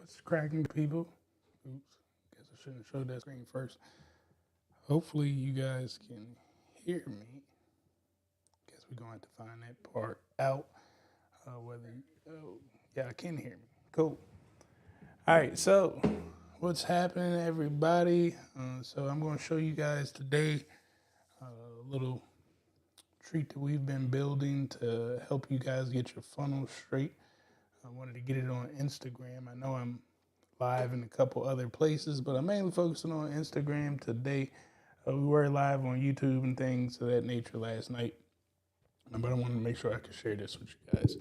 What's cracking, people? Oops, guess I shouldn't have showed that screen first. Hopefully you guys can hear me. Guess we're going to have to find that part out. Yeah, I can hear me. Cool. All right, so what's happening, everybody? So I'm going to show you guys today a little treat that we've been building to help you guys get your funnel straight. I wanted to get it on Instagram. I know I'm live in a couple other places, but I'm mainly focusing on Instagram today. We were live on YouTube and things of that nature last night, but I wanted to make sure I could share this with you guys.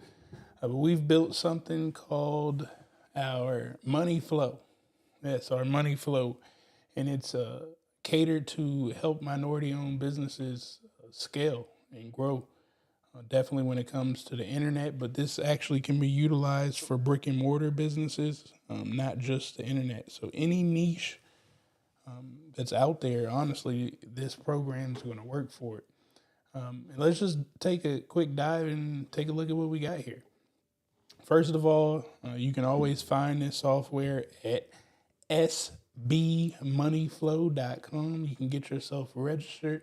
But we've built something called our money flow. That's our money flow, and it's catered to help minority-owned businesses scale and grow. Definitely when it comes to the internet, but this actually can be utilized for brick and mortar businesses, not just the internet. So any niche that's out there, honestly, this program is going to work for it. And let's just take a quick dive and take a look at what we got here. First of all, you can always find this software at sbmoneyflow.com. You can get yourself registered.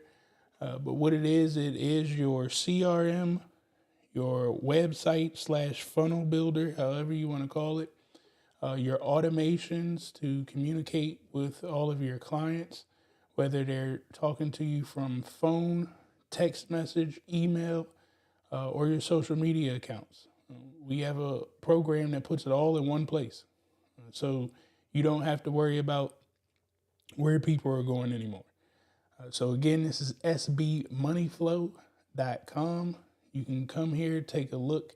But what it is your CRM, your website / funnel builder, however you want to call it, your automations to communicate with all of your clients, whether they're talking to you from phone, text message, email, or your social media accounts. We have a program that puts it all in one place. So you don't have to worry about where people are going anymore. So again, this is sbmoneyflow.com. You can come here, take a look,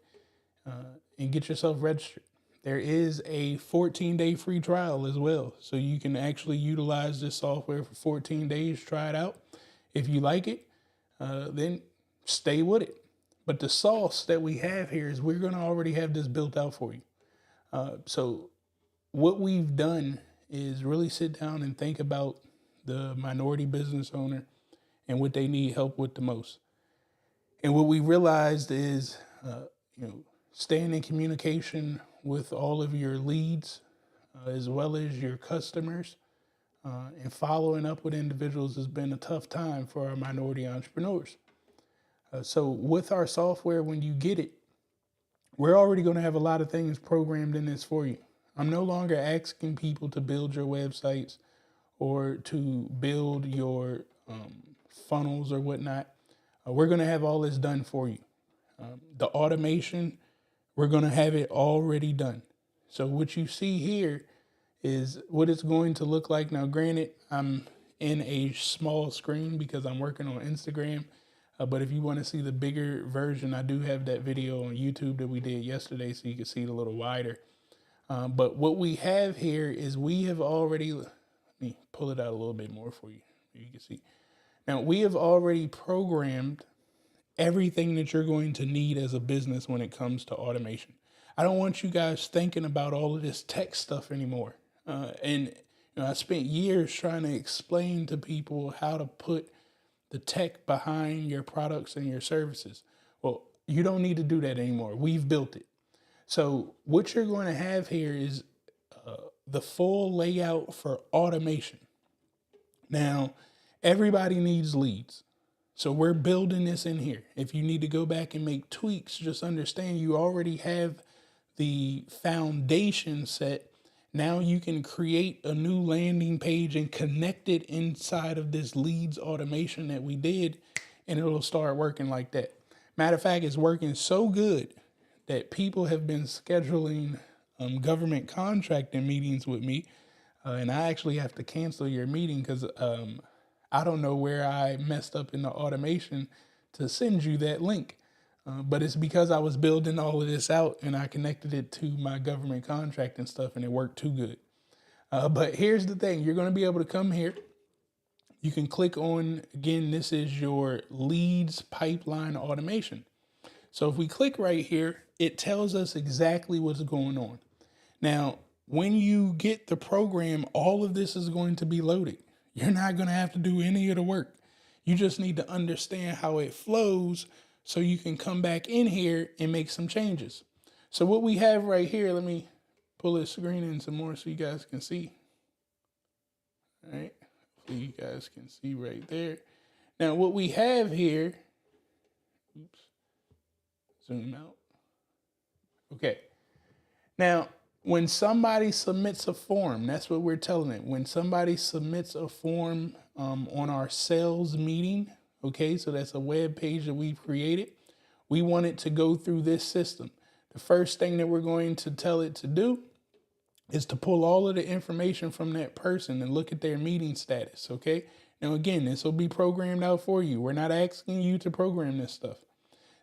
and get yourself registered. There is a 14-day free trial as well. So you can actually utilize this software for 14 days, try it out. If you like it, then stay with it. But the sauce that we have here is we're going to already have this built out for you. So what we've done is really sit down and think about the minority business owner and what they need help with the most. And what we realized is, staying in communication with all of your leads, as well as your customers, and following up with individuals has been a tough time for our minority entrepreneurs. So with our software, when you get it, we're already going to have a lot of things programmed in this for you. I'm no longer asking people to build your websites or to build your funnels or whatnot. We're going to have all this done for you. The automation, we're going to have it already done. So what you see here is what it's going to look like. Now, granted, I'm in a small screen because I'm working on Instagram. But if you want to see the bigger version, I do have that video on YouTube that we did yesterday, so you can see it a little wider. But what we have here is we have already, let me pull it out a little bit more for you, so you can see. Now, we have already programmed everything that you're going to need as a business when it comes to automation. I don't want you guys thinking about all of this tech stuff anymore. I spent years trying to explain to people how to put the tech behind your products and your services. Well, you don't need to do that anymore. We've built it. So what you're going to have here is the full layout for automation. Now, everybody needs leads. So we're building this in here. If you need to go back and make tweaks, just understand you already have the foundation set. Now you can create a new landing page and connect it inside of this leads automation that we did, and it'll start working like that. Matter of fact, it's working so good that people have been scheduling government contracting meetings with me, and I actually have to cancel your meeting because I don't know where I messed up in the automation to send you that link. But it's because I was building all of this out and I connected it to my government contract and stuff, and it worked too good. But here's the thing. You're going to be able to come here. You can click on, again, this is your leads pipeline automation. So if we click right here, it tells us exactly what's going on. Now, when you get the program, all of this is going to be loaded. You're not going to have to do any of the work. You just need to understand how it flows so you can come back in here and make some changes. So what we have right here, let me pull this screen in some more so you guys can see. All right. Hopefully you guys can see right there. Now what we have here, oops, zoom out. Okay. Now, when somebody submits a form, that's what we're telling it. When somebody submits a form on our sales meeting, okay, so that's a web page that we've created. We want it to go through this system. The first thing that we're going to tell it to do is to pull all of the information from that person and look at their meeting status, okay? Now, again, this will be programmed out for you. We're not asking you to program this stuff.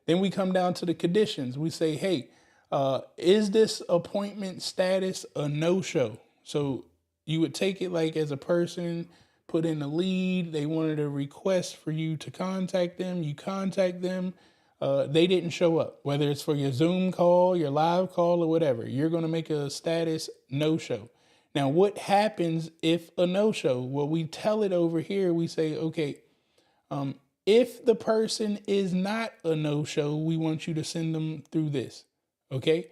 Then we come down to the conditions. We say, hey, is this appointment status a no-show? So you would take it like as a person, put in a lead, they wanted a request for you to contact them, you contact them, they didn't show up, whether it's for your Zoom call, your live call, or whatever. You're going to make a status no-show. Now, what happens if a no-show? Well, we tell it over here. We say, okay, if the person is not a no-show, we want you to send them through this. Okay.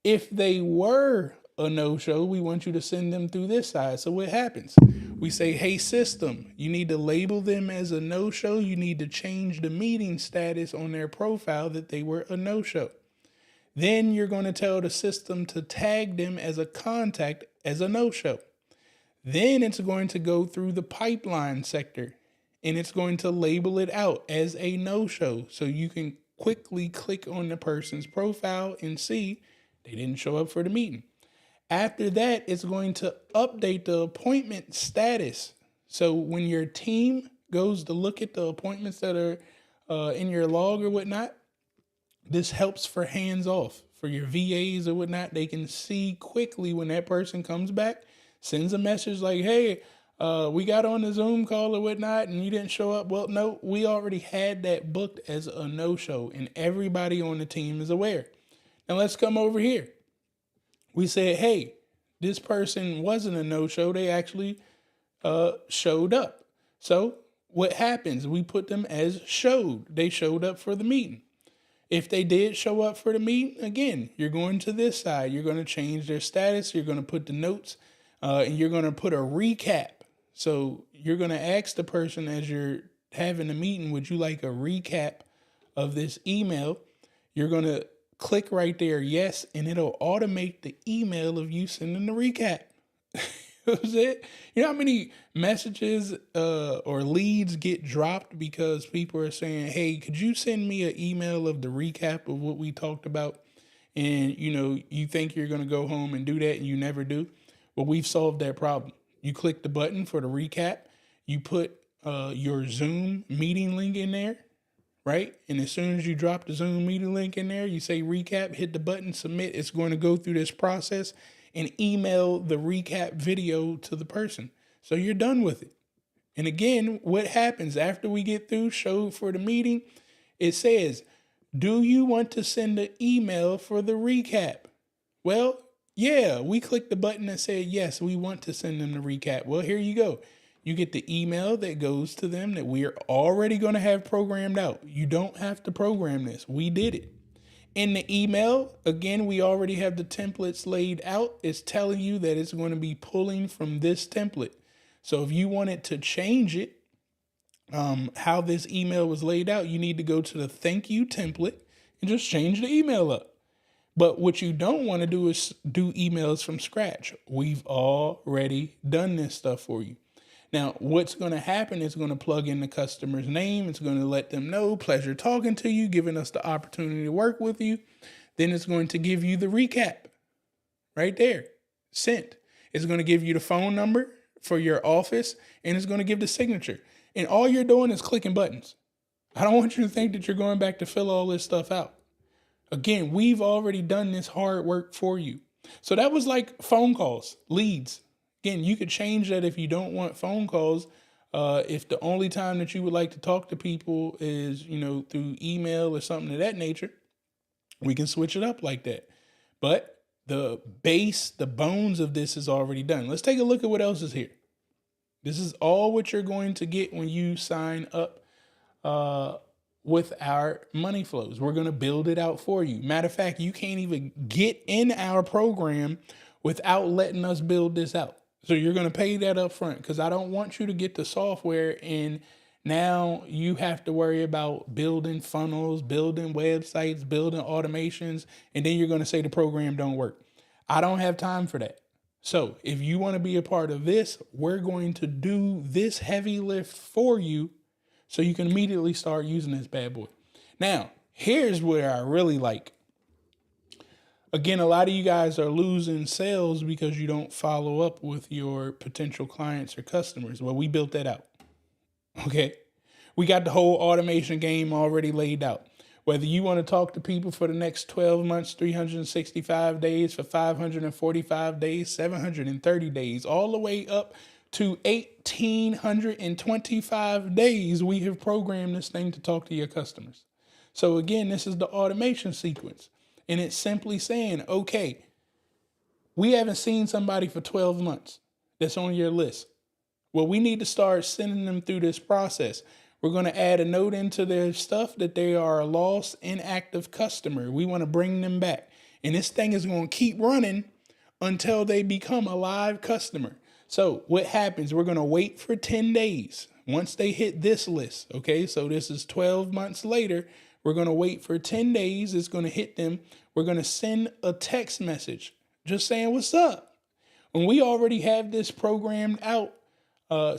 If they were a no-show, we want you to send them through this side. So what happens? We say, hey, system, you need to label them as a no-show. You need to change the meeting status on their profile that they were a no-show. Then you're going to tell the system to tag them as a contact as a no-show. Then it's going to go through the pipeline sector and it's going to label it out as a no-show. So you can quickly click on the person's profile and see they didn't show up for the meeting. After that, it's going to update the appointment status. So when your team goes to look at the appointments that are in your log or whatnot, this helps for hands off for your VAs or whatnot. They can see quickly when that person comes back, sends a message like, hey, we got on the Zoom call or whatnot and you didn't show up. Well, no, we already had that booked as a no-show and everybody on the team is aware. Now let's come over here. We said, hey, this person wasn't a no-show. They actually showed up. So what happens? We put them as showed. They showed up for the meeting. If they did show up for the meeting, again, you're going to this side. You're going to change their status. You're going to put the notes and you're going to put a recap. So you're going to ask the person as you're having a meeting, would you like a recap of this email? You're going to click right there, yes, and it'll automate the email of you sending the recap. That was it. You know how many messages or leads get dropped because people are saying, hey, could you send me an email of the recap of what we talked about? And, you know, you think you're going to go home and do that and you never do. Well, we've solved that problem. You click the button for the recap. You put your Zoom meeting link in there, right? And as soon as you drop the Zoom meeting link in there, you say recap, hit the button, submit. It's going to go through this process and email the recap video to the person. So you're done with it. And again, what happens after we get through show for the meeting? It says, do you want to send an email for the recap? Well, yeah, we clicked the button and said, yes, we want to send them the recap. Well, here you go. You get the email that goes to them that we are already going to have programmed out. You don't have to program this. We did it. In the email, again, we already have the templates laid out. It's telling you that it's going to be pulling from this template. So if you wanted to change it, how this email was laid out, you need to go to the thank you template and just change the email up. But what you don't want to do is do emails from scratch. We've already done this stuff for you. Now, what's going to happen is going to plug in the customer's name. It's going to let them know, pleasure talking to you, giving us the opportunity to work with you. Then it's going to give you the recap right there, sent. It's going to give you the phone number for your office, and it's going to give the signature. And all you're doing is clicking buttons. I don't want you to think that you're going back to fill all this stuff out. Again, we've already done this hard work for you. So that was like phone calls, leads. Again, you could change that if you don't want phone calls. If the only time that you would like to talk to people is, you know, through email or something of that nature, we can switch it up like that. But the base, the bones of this is already done. Let's take a look at what else is here. This is all what you're going to get when you sign up with our money flows. We're going to build it out for you. Matter of fact, you can't even get in our program without letting us build this out. So you're going to pay that up front because I don't want you to get the software and now you have to worry about building funnels, building websites, building automations, and then you're going to say the program don't work. I don't have time for that. So if you want to be a part of this, we're going to do this heavy lift for you so you can immediately start using this bad boy. Now, here's where I really like. Again, a lot of you guys are losing sales because you don't follow up with your potential clients or customers. Well, we built that out. Okay. We got the whole automation game already laid out. Whether you want to talk to people for the next 12 months, 365 days, for 545 days, 730 days, all the way up to 1,825 days, we have programmed this thing to talk to your customers. So again, this is the automation sequence. And it's simply saying, okay, we haven't seen somebody for 12 months that's on your list. Well, we need to start sending them through this process. We're going to add a note into their stuff that they are a lost, inactive customer. We want to bring them back. And this thing is going to keep running until they become a live customer. So what happens? We're going to wait for 10 days. Once they hit this list, okay, so this is 12 months later, we're going to wait for 10 days. It's going to hit them. We're going to send a text message just saying, what's up? And we already have this programmed out.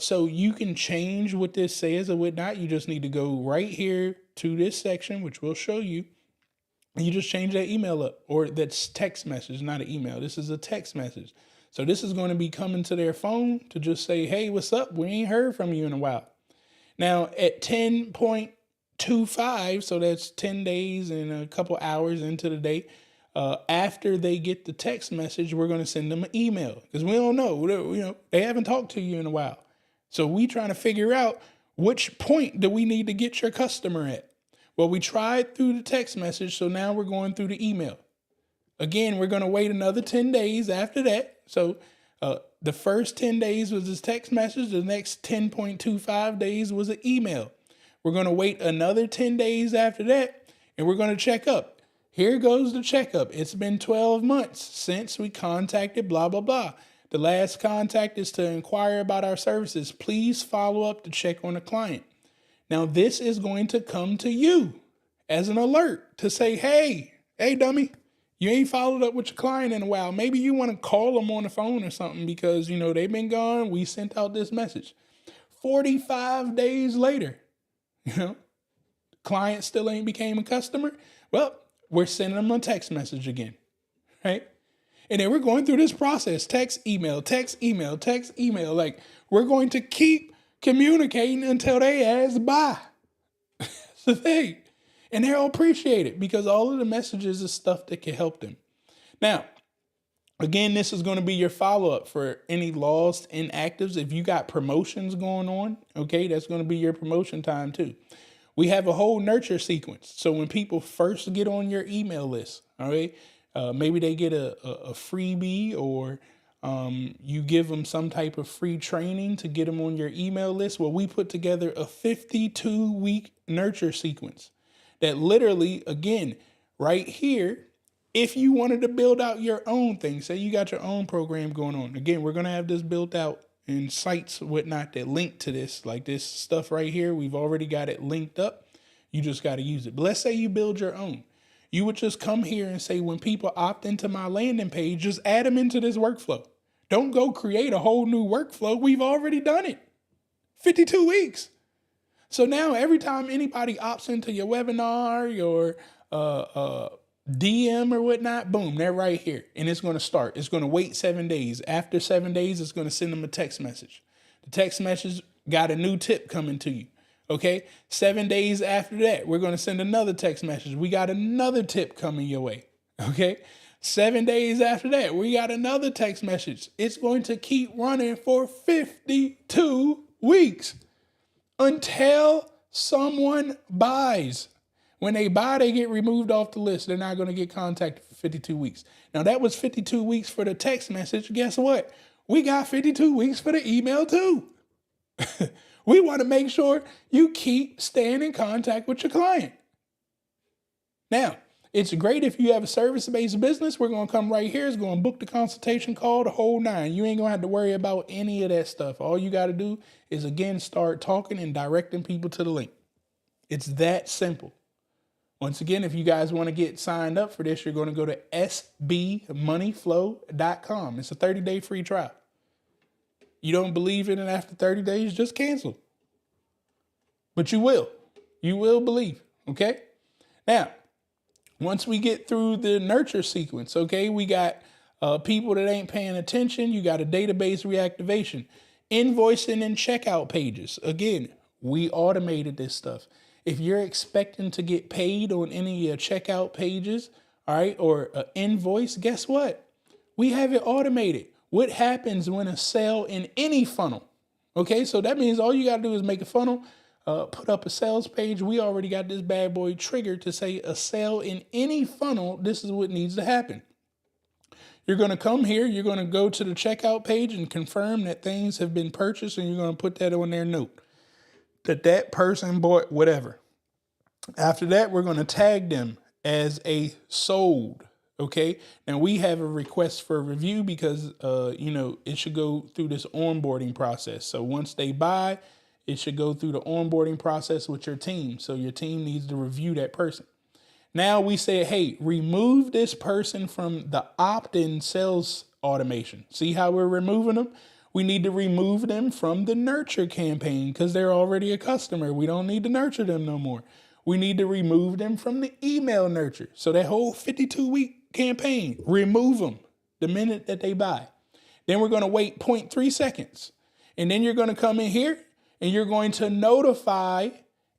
So you can change what this says or whatnot. You just need to go right here to this section, which we'll show you. And you just change that email up, or that's text message, not an email. This is a text message. So this is going to be coming to their phone to just say, hey, what's up? We ain't heard from you in a while. Now at 10.25, so that's 10 days and a couple hours into the day, after they get the text message, we're going to send them an email because we don't know, they haven't talked to you in a while. So we trying to figure out which point do we need to get your customer at? Well, we tried through the text message. So now we're going through the email. Again, we're going to wait another 10 days after that. So the first 10 days was this text message. The next 10.25 days was an email. We're going to wait another 10 days after that, and we're going to check up. Here goes the checkup. It's been 12 months since we contacted blah, blah, blah. The last contact is to inquire about our services. Please follow up to check on the client. Now, this is going to come to you as an alert to say, hey, dummy, you ain't followed up with your client in a while. Maybe you want to call them on the phone or something because, they've been gone. We sent out this message. 45 days later, client still ain't became a customer. Well, we're sending them a text message again, right? And then we're going through this process, text, email, text, email, text, email. Like, we're going to keep communicating until they ask bye. That's the thing. And they'll appreciate it because all of the messages is stuff that can help them. Now, again, this is going to be your follow-up for any lost inactives. If you got promotions going on, okay, that's going to be your promotion time too. We have a whole nurture sequence. So when people first get on your email list, all right, maybe they get a freebie or you give them some type of free training to get them on your email list. Well, we put together a 52-week nurture sequence that literally, again, right here, if you wanted to build out your own thing, say you got your own program going on. Again, we're going to have this built out in sites, whatnot, that link to this, like this stuff right here. We've already got it linked up. You just got to use it. But let's say you build your own. You would just come here and say, when people opt into my landing page, just add them into this workflow. Don't go create a whole new workflow. We've already done it. 52 weeks. So now every time anybody opts into your webinar, your DM or whatnot, boom, they're right here. And it's going to start. It's going to wait 7 days. After 7 days, it's going to send them a text message. The text message got a new tip coming to you. Okay. 7 days after that, we're going to send another text message. We got another tip coming your way. Okay. 7 days after that, we got another text message. It's going to keep running for 52 weeks until someone buys. When they buy, they get removed off the list. They're not going to get contacted for 52 weeks. Now, that was 52 weeks for the text message. Guess what? We got 52 weeks for the email too. We want to make sure you keep staying in contact with your client. Now, It's great if you have a service-based business. We're going to come right here. It's going to book the consultation call, the whole nine. You ain't going to have to worry about any of that stuff. All you got to do is, again, start talking and directing people to the link. It's that simple. Once again, if you guys want to get signed up for this, you're going to go to sbmoneyflow.com. It's a 30-day free trial. You don't believe in it after 30 days, just cancel. But you will. You will believe. Okay? Now, once we get through the nurture sequence, okay, we got people that ain't paying attention. You got a database reactivation, invoicing and checkout pages. Again, we automated this stuff. If you're expecting to get paid on any of your checkout pages, all right, or an invoice, guess what? We have it automated. What happens when a sale in any funnel? Okay, so that means all you got to do is make a funnel, put up a sales page. We already got this bad boy triggered to say a sale in any funnel. This is what needs to happen. You're going to come here. You're going to go to the checkout page and confirm that things have been purchased, and you're going to put that on their note that person bought whatever. After that, we're going to tag them as a sold. Okay. Now we have a request for a review because, it should go through this onboarding process. So once they buy, it should go through the onboarding process with your team. So your team needs to review that person. Now we say, hey, remove this person from the opt-in sales automation. See how we're removing them? We need to remove them from the nurture campaign because they're already a customer. We don't need to nurture them no more. We need to remove them from the email nurture. So that whole 52-week campaign, remove them the minute that they buy. Then we're going to wait 0.3 seconds. And then you're going to come in here and you're going to notify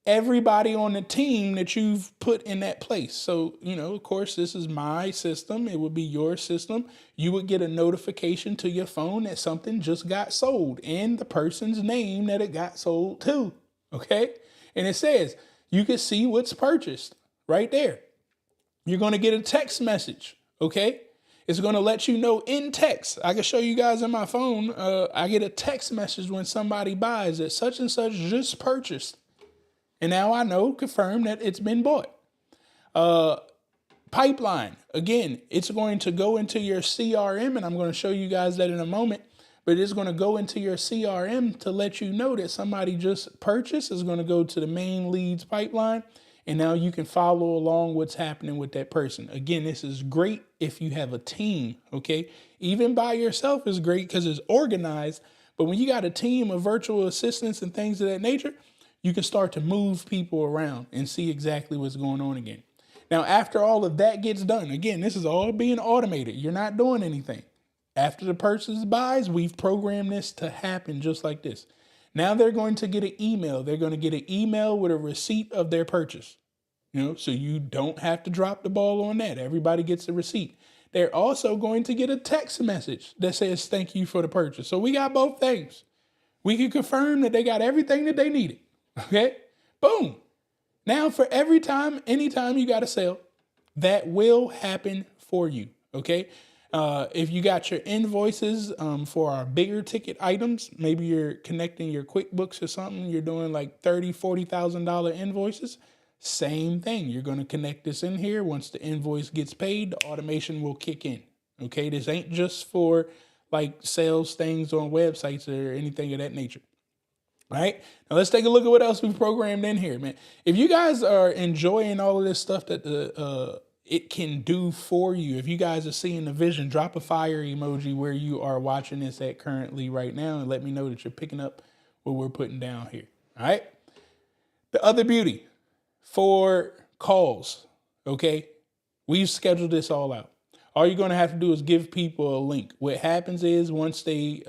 everybody on the team that you've put in that place. So, of course, this is my system. It would be your system. You would get a notification to your phone that something just got sold and the person's name that it got sold to. Okay. And it says you can see what's purchased right there. You're going to get a text message. Okay. It's going to let you know in text. I can show you guys on my phone. I get a text message when somebody buys that such and such just purchased. And now I know, confirm that it's been bought. Pipeline, again, it's going to go into your CRM, and I'm going to show you guys that in a moment, but it's going to go into your CRM to let you know that somebody just purchased. It's going to go to the main leads pipeline, and now you can follow along what's happening with that person. Again, this is great if you have a team, okay? Even by yourself is great because it's organized, but when you got a team of virtual assistants and things of that nature, you can start to move people around and see exactly what's going on again. Now, after all of that gets done, again, this is all being automated. You're not doing anything. After the person buys, we've programmed this to happen just like this. Now they're going to get an email. They're going to get an email with a receipt of their purchase. So you don't have to drop the ball on that. Everybody gets a receipt. They're also going to get a text message that says, thank you for the purchase. So we got both things. We can confirm that they got everything that they needed. Okay, boom. Now for anytime you got a sale, that will happen for you. Okay. If you got your invoices for our bigger ticket items, maybe you're connecting your QuickBooks or something, you're doing like $30,000, $40,000 invoices, same thing. You're going to connect this in here. Once the invoice gets paid, the automation will kick in. Okay. This ain't just for like sales things on websites or anything of that nature. All right, now let's take a look at what else we've programmed in here, man. If you guys are enjoying all of this stuff that it can do for you, if you guys are seeing the vision, drop a fire emoji where you are watching this at currently right now and let me know that you're picking up what we're putting down here. All right, the other beauty for calls, okay, we've scheduled this all out. All you're going to have to do is give people a link. What happens is once they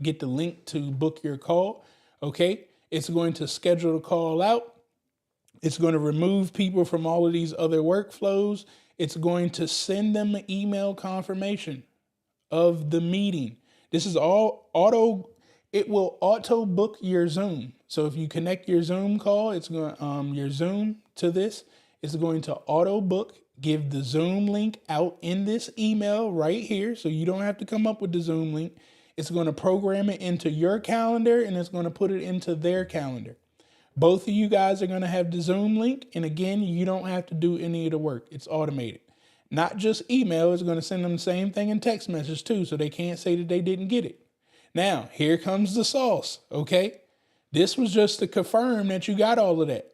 get the link to book your call, okay, it's going to schedule the call out. It's going to remove people from all of these other workflows. It's going to send them an email confirmation of the meeting. This is all auto. It will auto book your Zoom. So if you connect your Zoom call, it's going your Zoom to this. It's going to auto book, give the Zoom link out in this email right here. So you don't have to come up with the Zoom link. It's going to program it into your calendar and it's going to put it into their calendar. Both of you guys are going to have the Zoom link. And again, you don't have to do any of the work. It's automated. Not just email, it's going to send them the same thing in text message too, so they can't say that they didn't get it. Now, here comes the sauce, okay? This was just to confirm that you got all of that.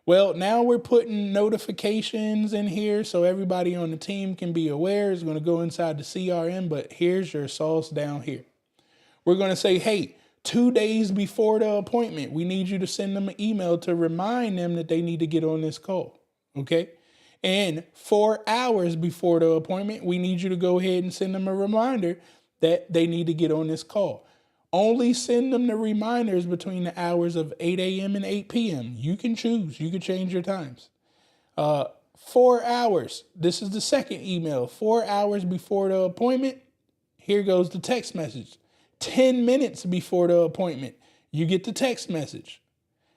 Well, now we're putting notifications in here so everybody on the team can be aware. It's going to go inside the CRM, but here's your sauce down here. We're going to say, hey, 2 days before the appointment, we need you to send them an email to remind them that they need to get on this call, okay? And 4 hours before the appointment, we need you to go ahead and send them a reminder that they need to get on this call. Only send them the reminders between the hours of 8 a.m. and 8 p.m. You can choose. You can change your times. 4 hours. This is the second email. 4 hours before the appointment, here goes the text message. 10 minutes before the appointment, you get the text message.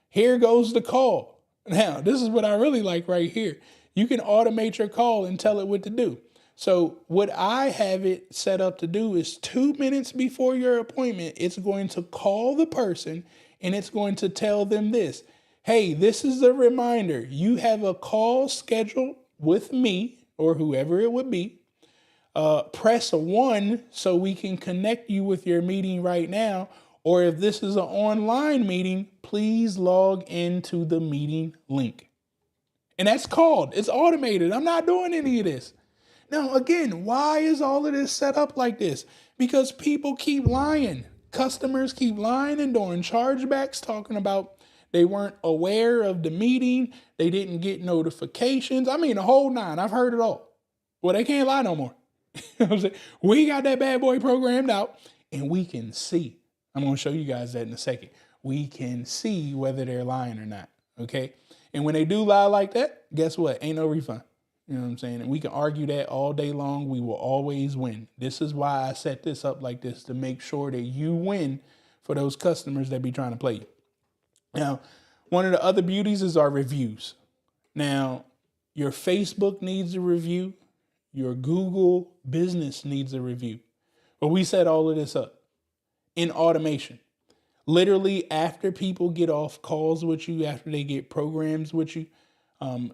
Here goes the call. Now, this is what I really like right here. You can automate your call and tell it what to do. So what I have it set up to do is 2 minutes before your appointment, it's going to call the person and it's going to tell them this. Hey, this is a reminder. You have a call scheduled with me or whoever it would be. Press 1 so we can connect you with your meeting right now. Or if this is an online meeting, please log into the meeting link. And that's called. It's automated. I'm not doing any of this. Now, again, why is all of this set up like this? Because people keep lying. Customers keep lying and doing chargebacks, talking about they weren't aware of the meeting. They didn't get notifications. I mean, the whole nine. I've heard it all. Well, they can't lie no more. You know what I'm saying? We got that bad boy programmed out and we can see. I'm going to show you guys that in a second. We can see whether they're lying or not. Okay. And when they do lie like that, guess what? Ain't no refund. You know what I'm saying? And we can argue that all day long. We will always win. This is why I set this up like this, to make sure that you win for those customers that be trying to play you. Now, one of the other beauties is our reviews. Now, your Facebook needs a review. Your Google business needs a review. But we set all of this up in automation. Literally, after people get off calls with you, after they get programs with you,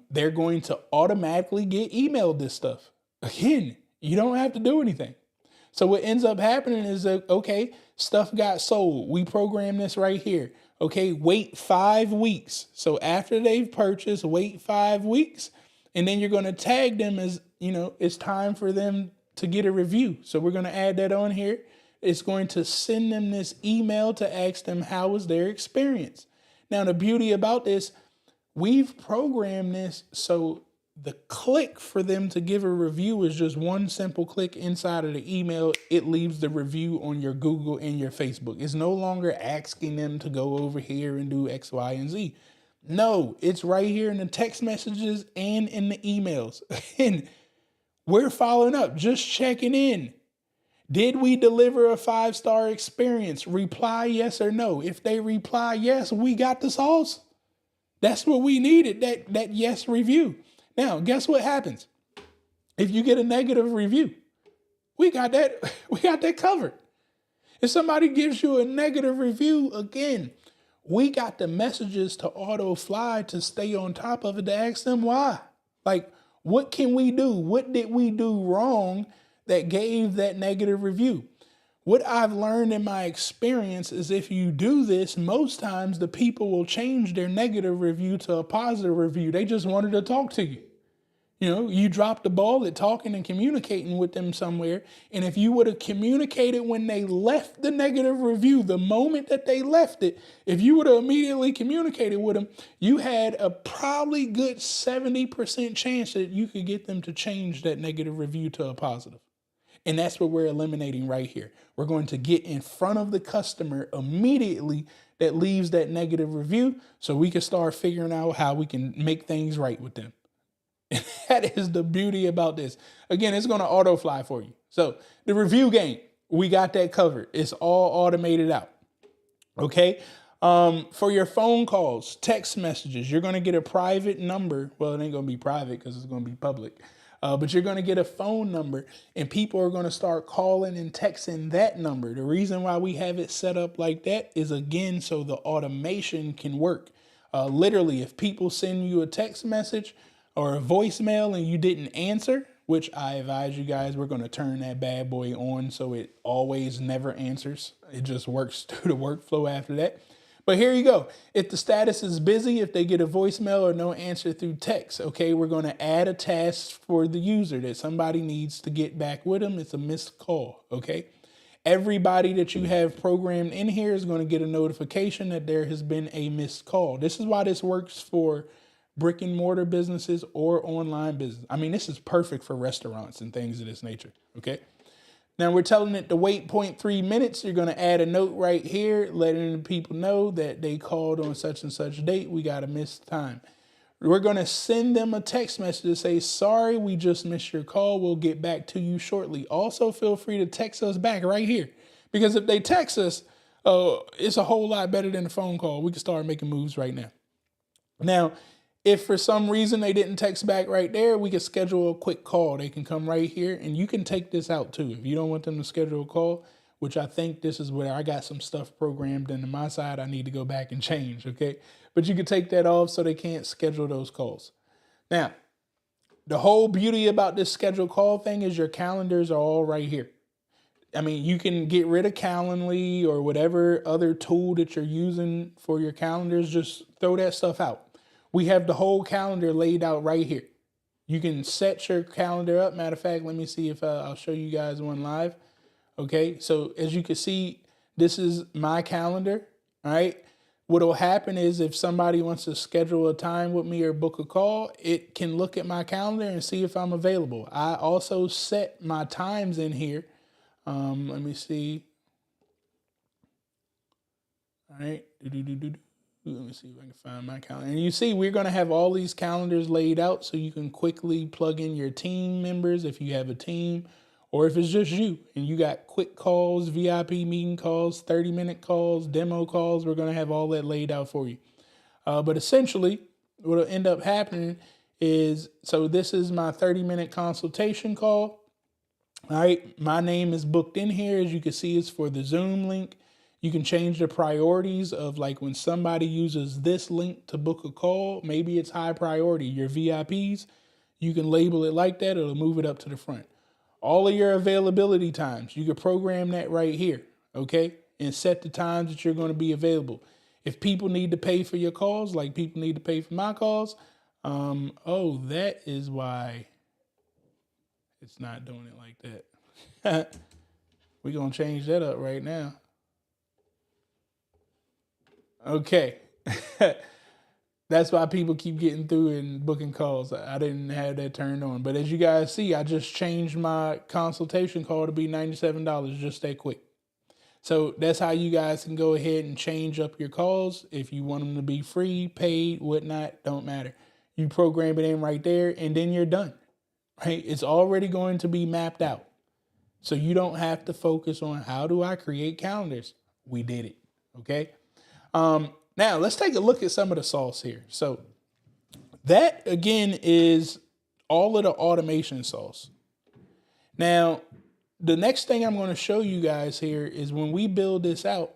they're going to automatically get emailed this stuff. Again, you don't have to do anything. So what ends up happening is that, okay, stuff got sold. We program this right here. Okay, wait 5 weeks. So after they've purchased, wait 5 weeks. And then you're going to tag them as, you know, it's time for them to get a review. So we're going to add that on here. It's going to send them this email to ask them how was their experience. Now, the beauty about this, we've programmed this so the click for them to give a review is just one simple click inside of the email. It leaves the review on your Google and your Facebook. It's no longer asking them to go over here and do X, Y, and Z. No, it's right here in the text messages and in the emails. And we're following up, just checking in. Did we deliver a 5-star experience? Reply yes or no. If they reply yes, we got the sauce. That's what we needed, that yes review. Now, guess what happens? If you get a negative review, we got that covered. If somebody gives you a negative review, again, we got the messages to auto fly to stay on top of it, to ask them why. Like, what can we do? What did we do wrong that gave that negative review? What I've learned in my experience is if you do this, most times the people will change their negative review to a positive review. They just wanted to talk to you. You know, you dropped the ball at talking and communicating with them somewhere. And if you would have communicated when they left the negative review, the moment that they left it, if you would have immediately communicated with them, you had a probably good 70% chance that you could get them to change that negative review to a positive. And that's what we're eliminating right here. We're going to get in front of the customer immediately that leaves that negative review so we can start figuring out how we can make things right with them. And that is the beauty about this. Again, it's going to auto fly for you. So the review game, we got that covered. It's all automated out. Okay. For your phone calls, text messages, you're going to get a private number. Well, it ain't going to be private because it's going to be public. But you're going to get a phone number and people are going to start calling and texting that number. The reason why we have it set up like that is, again, so the automation can work. Literally, if people send you a text message or a voicemail and you didn't answer, which I advise you guys, we're going to turn that bad boy on so it always never answers. It just works through the workflow after that. But here you go. If the status is busy, if they get a voicemail or no answer through text, okay, we're going to add a task for the user that somebody needs to get back with them. It's a missed call, okay? Everybody that you have programmed in here is going to get a notification that there has been a missed call. This is why this works for brick and mortar businesses or online business. I mean, this is perfect for restaurants and things of this nature, okay? Now we're telling it to wait 0.3 minutes. You're going to add a note right here, letting the people know that they called on such and such date. We got a missed time. We're going to send them a text message to say, sorry, we just missed your call. We'll get back to you shortly. Also, feel free to text us back right here. Because if they text us, it's a whole lot better than a phone call. We can start making moves right now. Now, if for some reason they didn't text back right there, we can schedule a quick call. They can come right here, and you can take this out too. If you don't want them to schedule a call, which I think this is where I got some stuff programmed into my side I need to go back and change, okay? But you can take that off so they can't schedule those calls. Now, the whole beauty about this scheduled call thing is your calendars are all right here. I mean, you can get rid of Calendly or whatever other tool that you're using for your calendars. Just throw that stuff out. We have the whole calendar laid out right here. You can set your calendar up. Matter of fact, let me see if I'll show you guys one live. Okay, so as you can see, this is my calendar, all right? What will happen is if somebody wants to schedule a time with me or book a call, it can look at my calendar and see if I'm available. I also set my times in here. Let me see. All right. Let me see if I can find my calendar. And you see, we're going to have all these calendars laid out so you can quickly plug in your team members if you have a team, or if it's just you and you got quick calls, VIP meeting calls, 30-minute calls, demo calls. We're going to have all that laid out for you. But essentially, what will end up happening is, so this is my 30-minute consultation call. All right, my name is booked in here. As you can see, it's for the Zoom link. You can change the priorities of, like, when somebody uses this link to book a call, maybe it's high priority. Your VIPs, you can label it like that. It'll move it up to the front. All of your availability times, you can program that right here, okay? And set the times that you're going to be available. If people need to pay for your calls, like people need to pay for my calls, oh, that is why it's not doing it like that. We're going to change that up right now. Okay. That's why people keep getting through and booking calls. I didn't have that turned on. But as you guys see, I just changed my consultation call to be $97, just that quick. So that's how you guys can go ahead and change up your calls. If you want them to be free, paid, whatnot, don't matter. You program it in right there, and then you're done, right? It's already going to be mapped out. So you don't have to focus on how do I create calendars. We did it, okay? Now, let's take a look at some of the sauce here. So that, again, is all of the automation sauce. Now, the next thing I'm going to show you guys here is when we build this out,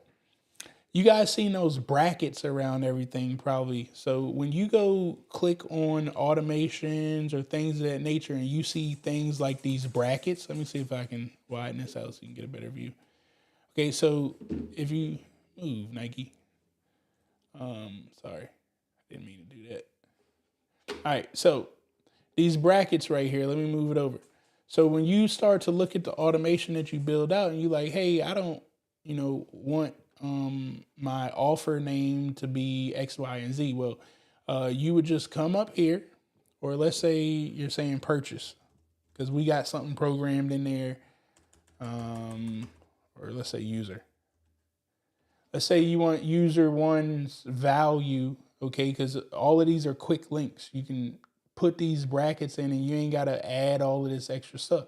you guys seen those brackets around everything probably. So when you go click on automations or things of that nature and you see things like these brackets, let me see if I can widen this out so you can get a better view. Okay, so if you move, Nike. Sorry, I didn't mean to do that. All right, so these brackets right here, let me move it over. So when you start to look at the automation that you build out and you like, hey, I don't, want my offer name to be X, Y, and Z. Well, you would just come up here, or let's say you're saying purchase, because we got something programmed in there, or let's say user. Let's say you want user one's value, okay, because all of these are quick links. You can put these brackets in and you ain't got to add all of this extra stuff.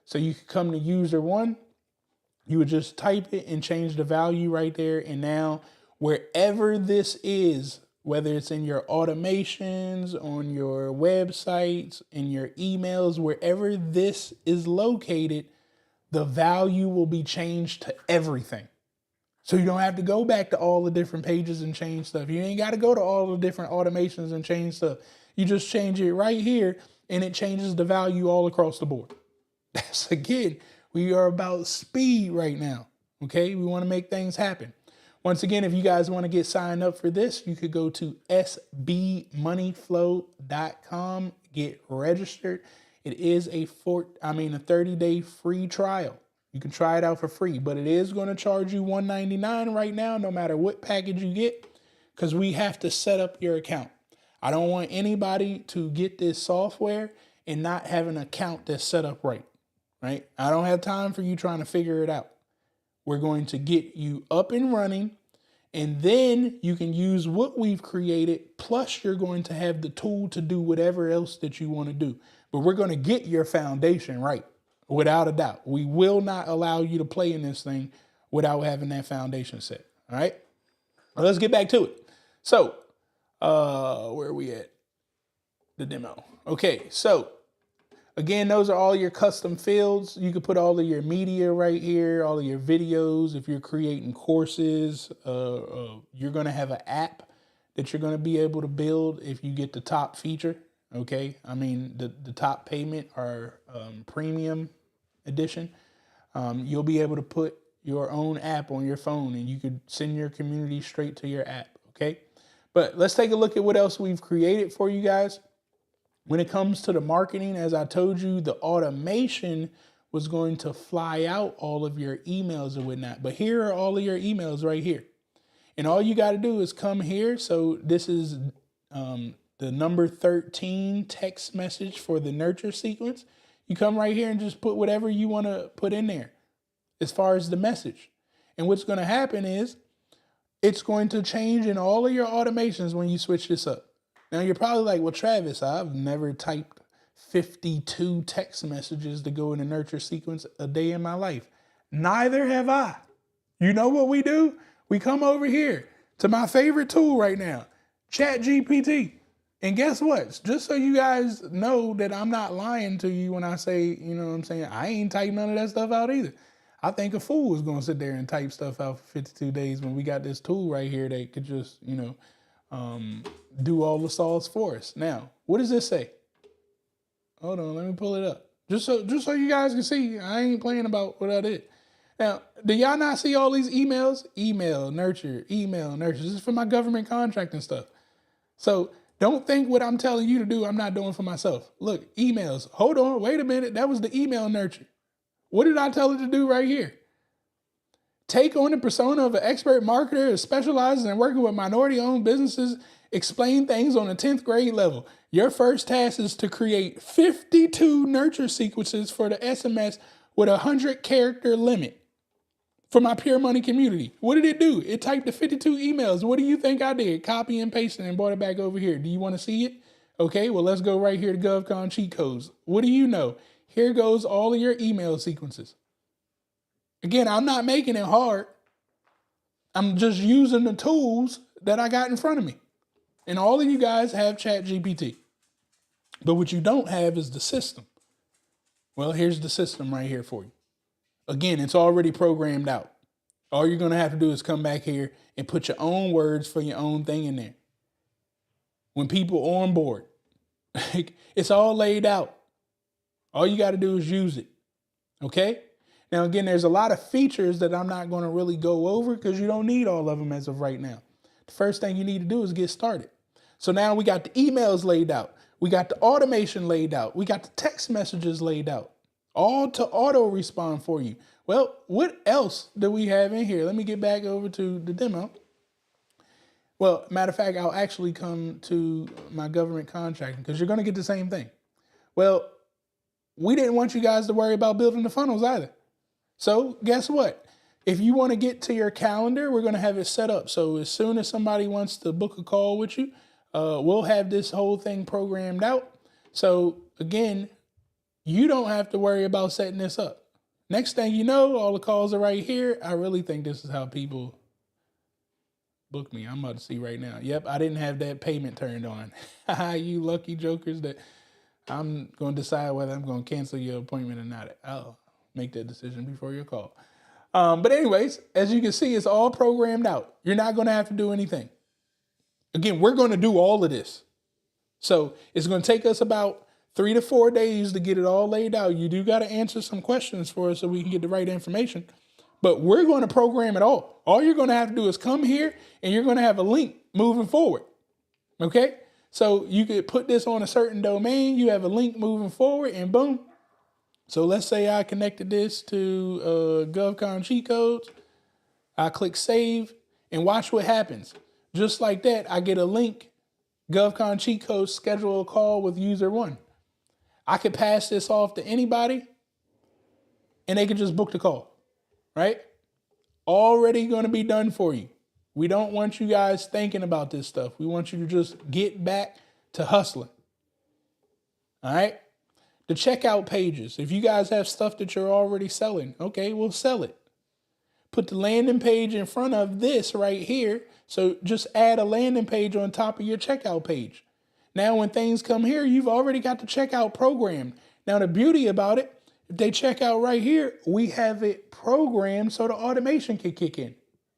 So you could come to user one, you would just type it and change the value right there. And now wherever this is, whether it's in your automations, on your websites, in your emails, wherever this is located, the value will be changed to everything. So you don't have to go back to all the different pages and change stuff. You ain't got to go to all the different automations and change stuff. You just change it right here and it changes the value all across the board. That's, again, we are about speed right now. Okay, we want to make things happen. Once again, if you guys want to get signed up for this, you could go to sbmoneyflow.com, get registered. It is a 30-day free trial. You can try it out for free, but it is going to charge you $199 right now, no matter what package you get, because we have to set up your account. I don't want anybody to get this software and not have an account that's set up right. I don't have time for you trying to figure it out. We're going to get you up and running, and then you can use what we've created, plus you're going to have the tool to do whatever else that you want to do. But we're going to get your foundation right, without a doubt. We will not allow you to play in this thing without having that foundation set. All right, well, let's get back to it. So where are we at? The demo. Okay, so again, those are all your custom fields. You can put all of your media right here, all of your videos. If you're creating courses, you're going to have an app that you're going to be able to build if you get the top feature. Okay, I mean the top payment or premium edition. You'll be able to put your own app on your phone, and you could send your community straight to your app. Okay, but let's take a look at what else we've created for you guys. When it comes to the marketing, as I told you, the automation was going to fly out all of your emails and whatnot. But here are all of your emails right here. And all you got to do is come here. So this is the number 13 text message for the nurture sequence. You come right here and just put whatever you want to put in there as far as the message. And what's going to happen is it's going to change in all of your automations when you switch this up. Now you're probably like, well, Travis, I've never typed 52 text messages to go in a nurture sequence a day in my life. Neither have I. You know what we do? We come over here to my favorite tool right now, ChatGPT. And guess what? Just so you guys know that I'm not lying to you when I say, you know what I'm saying, I ain't typed none of that stuff out either. I think a fool is going to sit there and type stuff out for 52 days when we got this tool right here that could just, do all the solves for us. Now, what does this say? Hold on, let me pull it up. Just so you guys can see, I ain't playing about what I did. Now, do y'all not see all these emails? Email, nurture. This is for my government contract and stuff. So don't think what I'm telling you to do, I'm not doing for myself. Look, emails. Hold on, wait a minute. That was the email nurture. What did I tell it to do right here? Take on the persona of an expert marketer who specializes in working with minority-owned businesses. Explain things on a 10th grade level. Your first task is to create 52 nurture sequences for the SMS with a 100-character limit for my Pure Money community. What did it do? It typed the 52 emails. What do you think I did? Copy and paste it and brought it back over here. Do you want to see it? Okay, well, let's go right here to GovCon cheat codes. What do you know? Here goes all of your email sequences. Again, I'm not making it hard. I'm just using the tools that I got in front of me. And all of you guys have ChatGPT. But what you don't have is the system. Well, here's the system right here for you. Again, it's already programmed out. All you're going to have to do is come back here and put your own words for your own thing in there. When people onboard, it's all laid out. All you got to do is use it. Okay? Now, again, there's a lot of features that I'm not going to really go over because you don't need all of them as of right now. The first thing you need to do is get started. So now we got the emails laid out. We got the automation laid out. We got the text messages laid out, all to auto respond for you. Well, what else do we have in here? Let me get back over to the demo. Well, matter of fact, I'll actually come to my government contracting because you're going to get the same thing. Well, we didn't want you guys to worry about building the funnels either. So guess what? If you want to get to your calendar, we're going to have it set up. So as soon as somebody wants to book a call with you, we'll have this whole thing programmed out. So again, you don't have to worry about setting this up. Next thing you know, all the calls are right here. I really think this is how people book me. I'm about to see right now. Yep, I didn't have that payment turned on. You lucky jokers that I'm going to decide whether I'm going to cancel your appointment or not. I'll make that decision before your call. But anyways, as you can see, it's all programmed out. You're not going to have to do anything. Again, we're going to do all of this. So it's going to take us about 3 to 4 days to get it all laid out. You do got to answer some questions for us so we can get the right information. But we're going to program it all. All you're going to have to do is come here and you're going to have a link moving forward. Okay? So you could put this on a certain domain. You have a link moving forward and boom. So let's say I connected this to GovCon cheat codes. I click save and watch what happens. Just like that, I get a link. GovCon cheat codes, schedule a call with user 1. I could pass this off to anybody and they could just book the call, right? Already going to be done for you. We don't want you guys thinking about this stuff. We want you to just get back to hustling. All right? The checkout pages. If you guys have stuff that you're already selling, okay, we'll sell it. Put the landing page in front of this right here. So just add a landing page on top of your checkout page. Now, when things come here, you've already got the checkout programmed. Now, the beauty about it, if they check out right here, we have it programmed so the automation can kick in.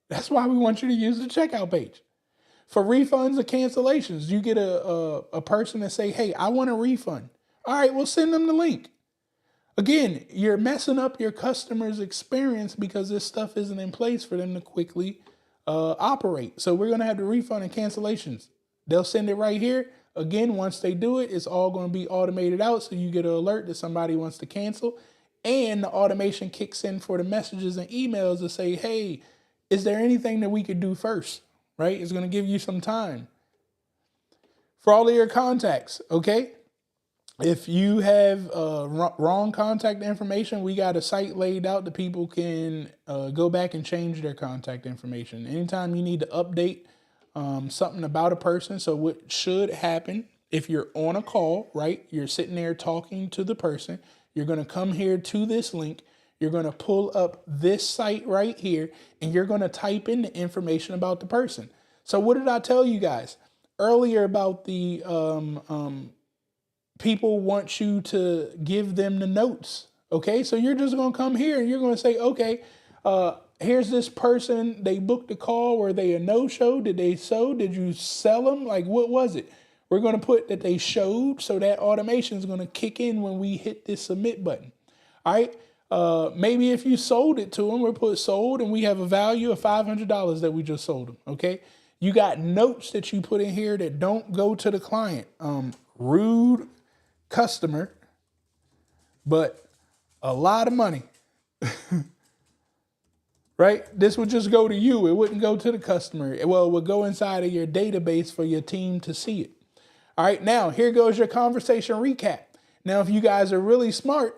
That's why we want you to use the checkout page. For refunds or cancellations, you get a person to say, hey, I want a refund. All right, we'll send them the link. Again, you're messing up your customer's experience because this stuff isn't in place for them to quickly operate. So we're going to have the refund and cancellations. They'll send it right here. Again, once they do it, it's all going to be automated out. So you get an alert that somebody wants to cancel. And the automation kicks in for the messages and emails to say, hey, is there anything that we could do first? Right? It's going to give you some time. For all of your contacts, okay? If you have wrong contact information, we got a site laid out that people can go back and change their contact information. Anytime you need to update something about a person. So what should happen if you're on a call, right? You're sitting there talking to the person. You're going to come here to this link. You're going to pull up this site right here and you're going to type in the information about the person. So what did I tell you guys earlier about the people want you to give them the notes. Okay, so you're just going to come here and you're going to say, okay, here's this person. They booked a call. Were they a no-show? Did they show? Did you sell them? Like, what was it? We're going to put that they showed, so that automation is going to kick in when we hit this submit button. All right. Maybe if you sold it to them, we'll put sold and we have a value of $500 that we just sold them. Okay. You got notes that you put in here that don't go to the client. Rude customer, but a lot of money, right? This would just go to you. It wouldn't go to the customer. Well, it would go inside of your database for your team to see it. All right, now here goes your conversation recap. Now, if you guys are really smart,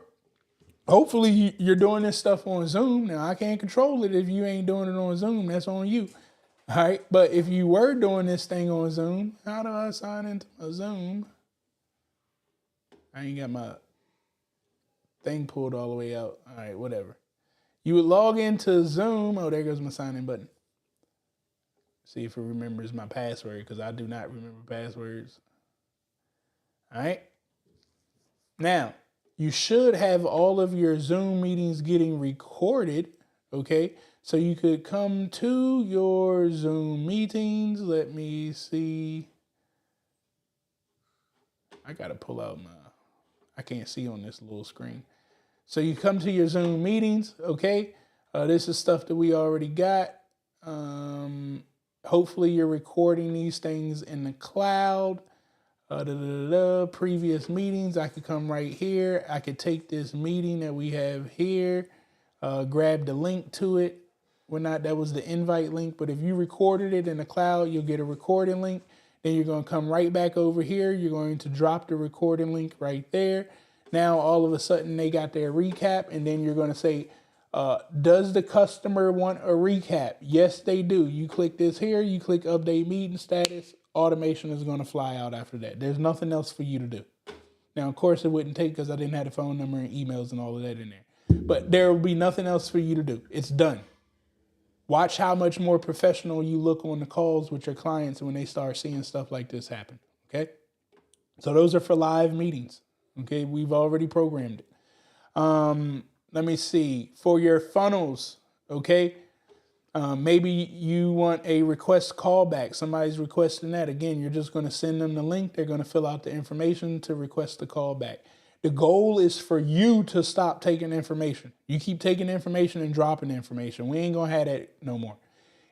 hopefully you're doing this stuff on Zoom. Now, I can't control it if you ain't doing it on Zoom. That's on you. All right, but if you were doing this thing on Zoom, how do I sign into my Zoom? I ain't got my thing pulled all the way out. All right, whatever. You would log into Zoom. Oh, there goes my sign in button. See if it remembers my password because I do not remember passwords. All right. Now, you should have all of your Zoom meetings getting recorded. Okay. So you could come to your Zoom meetings. Let me see. I got to pull out my, I can't see on this little screen. So you come to your Zoom meetings, okay? This is stuff that we already got. Hopefully you're recording these things in the cloud. Previous meetings, I could come right here. I could take this meeting that we have here, grab the link to it. That was the invite link, but if you recorded it in the cloud, you'll get a recording link. Then you're going to come right back over here. You're going to drop the recording link right there. Now, all of a sudden, they got their recap. And then you're going to say, does the customer want a recap? Yes, they do. You click this here. You click update meeting status. Automation is going to fly out after that. There's nothing else for you to do. Now, of course, it wouldn't take because I didn't have the phone number and emails and all of that in there. But there will be nothing else for you to do. It's done. Watch how much more professional you look on the calls with your clients when they start seeing stuff like this happen, okay? So those are for live meetings, okay? We've already programmed it. Let me see. For your funnels, Okay. Maybe you want a request callback. Somebody's requesting that. Again, you're just going to send them the link. They're going to fill out the information to request the callback. The goal is for you to stop taking information. You keep taking information and dropping information. We ain't going to have that no more.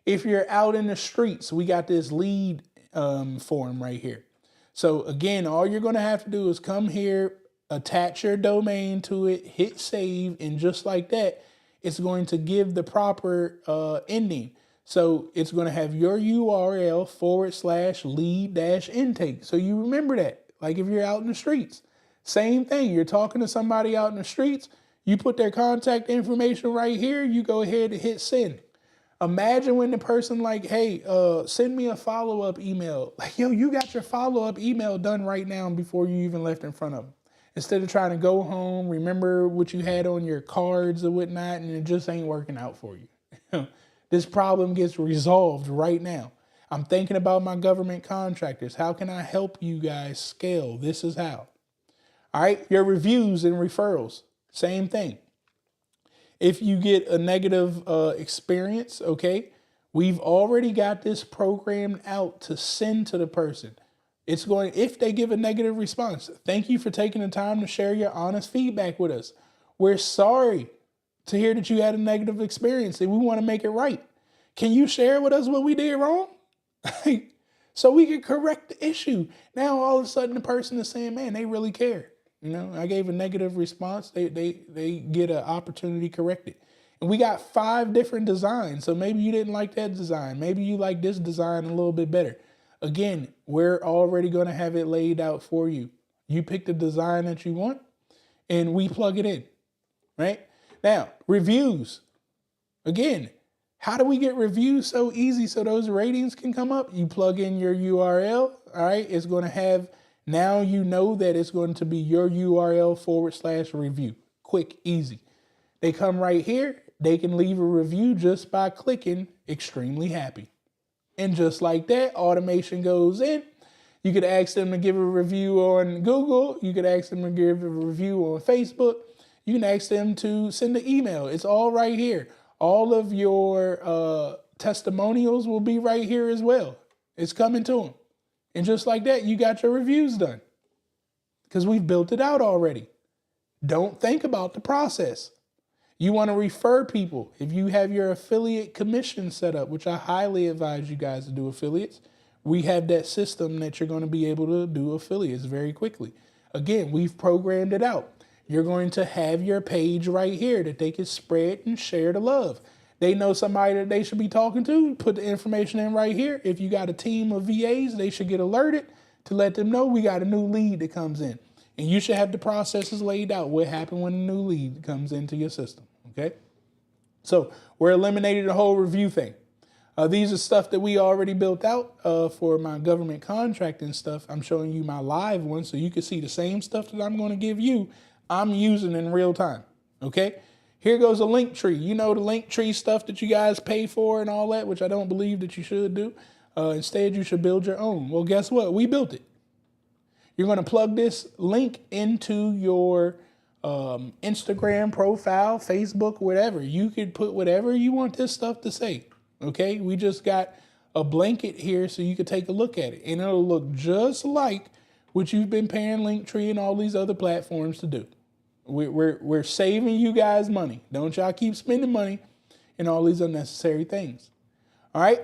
If you're out in the streets, we got this lead form right here. So again, all you're going to have to do is come here, attach your domain to it, hit save, and just like that, it's going to give the proper ending. So it's going to have your URL / lead - intake. So you remember that, like if you're out in the streets. Same thing, you're talking to somebody out in the streets, you put their contact information right here, you go ahead and hit send. Imagine when the person like, hey, send me a follow-up email. Like, yo, you got your follow-up email done right now before you even left in front of them. Instead of trying to go home, remember what you had on your cards or whatnot, and it just ain't working out for you. This problem gets resolved right now. I'm thinking about my government contractors. How can I help you guys scale? This is how. All right, your reviews and referrals, same thing. If you get a negative experience, okay, we've already got this programmed out to send to the person. It's going, if they give a negative response, thank you for taking the time to share your honest feedback with us. We're sorry to hear that you had a negative experience and we want to make it right. Can you share with us what we did wrong? So we can correct the issue. Now all of a sudden the person is saying, man, they really care. You know, I gave a negative response. They get an opportunity to correct it. And we got 5 different designs. So maybe you didn't like that design. Maybe you like this design a little bit better. Again, we're already going to have it laid out for you. You pick the design that you want and we plug it in, right? Now, reviews. Again, how do we get reviews so easy so those ratings can come up? You plug in your URL, all right? It's going to have, now you know that it's going to be your URL / review. Quick, easy. They come right here. They can leave a review just by clicking extremely happy. And just like that, automation goes in. You could ask them to give a review on Google. You could ask them to give a review on Facebook. You can ask them to send an email. It's all right here. All of your testimonials will be right here as well. It's coming to them. And just like that, you got your reviews done because we've built it out already. Don't think about the process. You want to refer people. If you have your affiliate commission set up, which I highly advise you guys to do affiliates, we have that system that you're going to be able to do affiliates very quickly. Again, we've programmed it out. You're going to have your page right here that they can spread and share the love. They know somebody that they should be talking to, put the information in right here. If you got a team of VAs, they should get alerted to let them know we got a new lead that comes in. And you should have the processes laid out. What happened when a new lead comes into your system, okay? So we're eliminating the whole review thing. These are stuff that we already built out for my government contracting stuff. I'm showing you my live one so you can see the same stuff that I'm going to give you, I'm using in real time, okay? Here goes a link tree. You know the link tree stuff that you guys pay for and all that, which I don't believe that you should do. Instead, you should build your own. Well, guess what? We built it. You're going to plug this link into your Instagram profile, Facebook, whatever. You could put whatever you want this stuff to say. Okay, we just got a blanket here so you could take a look at it. And it'll look just like what you've been paying Linktree and all these other platforms to do. We're saving you guys money. Don't y'all keep spending money in all these unnecessary things. All right.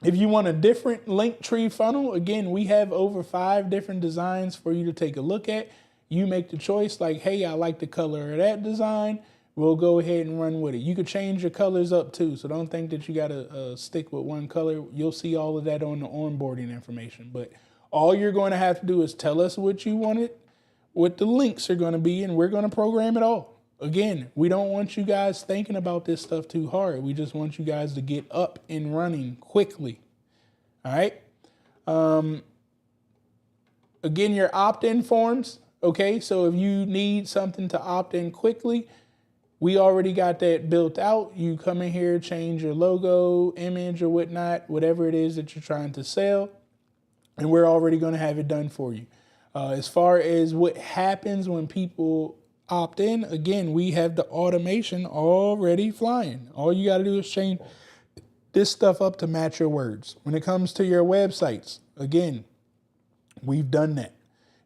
If you want a different Linktree funnel, again, we have over 5 different designs for you to take a look at. You make the choice like, hey, I like the color of that design. We'll go ahead and run with it. You could change your colors up too. So don't think that you got to stick with one color. You'll see all of that on the onboarding information. But all you're going to have to do is tell us what you want it, what the links are going to be, and we're going to program it all. Again, we don't want you guys thinking about this stuff too hard. We just want you guys to get up and running quickly. All right. Again, your opt-in forms. Okay. So if you need something to opt in quickly, we already got that built out. You come in here, change your logo, image or whatnot, whatever it is that you're trying to sell. And we're already going to have it done for you. As far as what happens when people opt in, again, we have the automation already flying. All you got to do is change this stuff up to match your words. When it comes to your websites, again, we've done that.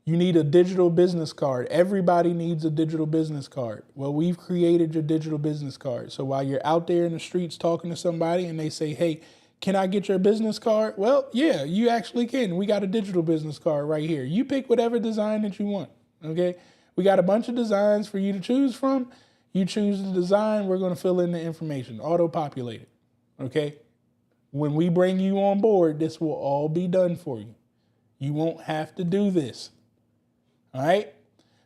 You need a digital business card. Everybody needs a digital business card. Well, we've created your digital business card. So while you're out there in the streets talking to somebody and they say, hey, can I get your business card? Well, yeah, you actually can. We got a digital business card right here. You pick whatever design that you want, okay? We got a bunch of designs for you to choose from. You choose the design, we're going to fill in the information, auto-populated, okay? When we bring you on board, this will all be done for you. You won't have to do this. All right.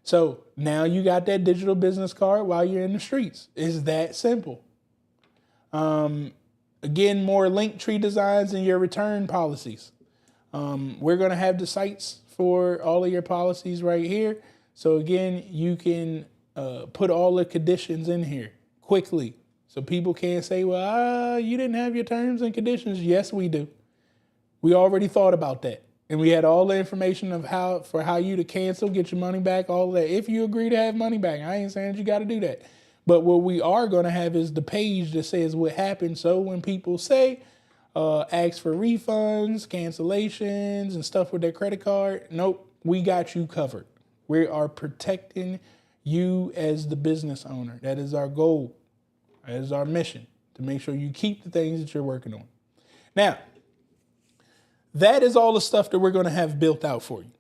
So now you got that digital business card while you're in the streets. It's that simple. Again, more Linktree designs in your return policies. We're going to have the sites for all of your policies right here. So again, you can put all the conditions in here quickly. So people can't say, well, you didn't have your terms and conditions. Yes, we do. We already thought about that. And we had all the information of how you to cancel, get your money back, all of that. If you agree to have money back, I ain't saying that you got to do that. But what we are going to have is the page that says what happened. So when people say, ask for refunds, cancellations, and stuff with their credit card, nope, we got you covered. We are protecting you as the business owner. That is our goal. That is our mission, to make sure you keep the things that you're working on. Now, that is all the stuff that we're going to have built out for you.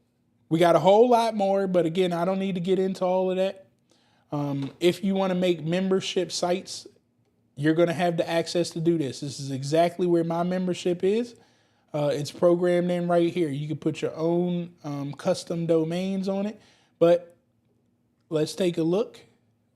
We got a whole lot more, but again, I don't need to get into all of that. If you want to make membership sites, you're going to have the access to do this. This is exactly where my membership is. It's programmed in right here. You can put your own custom domains on it, but let's take a look.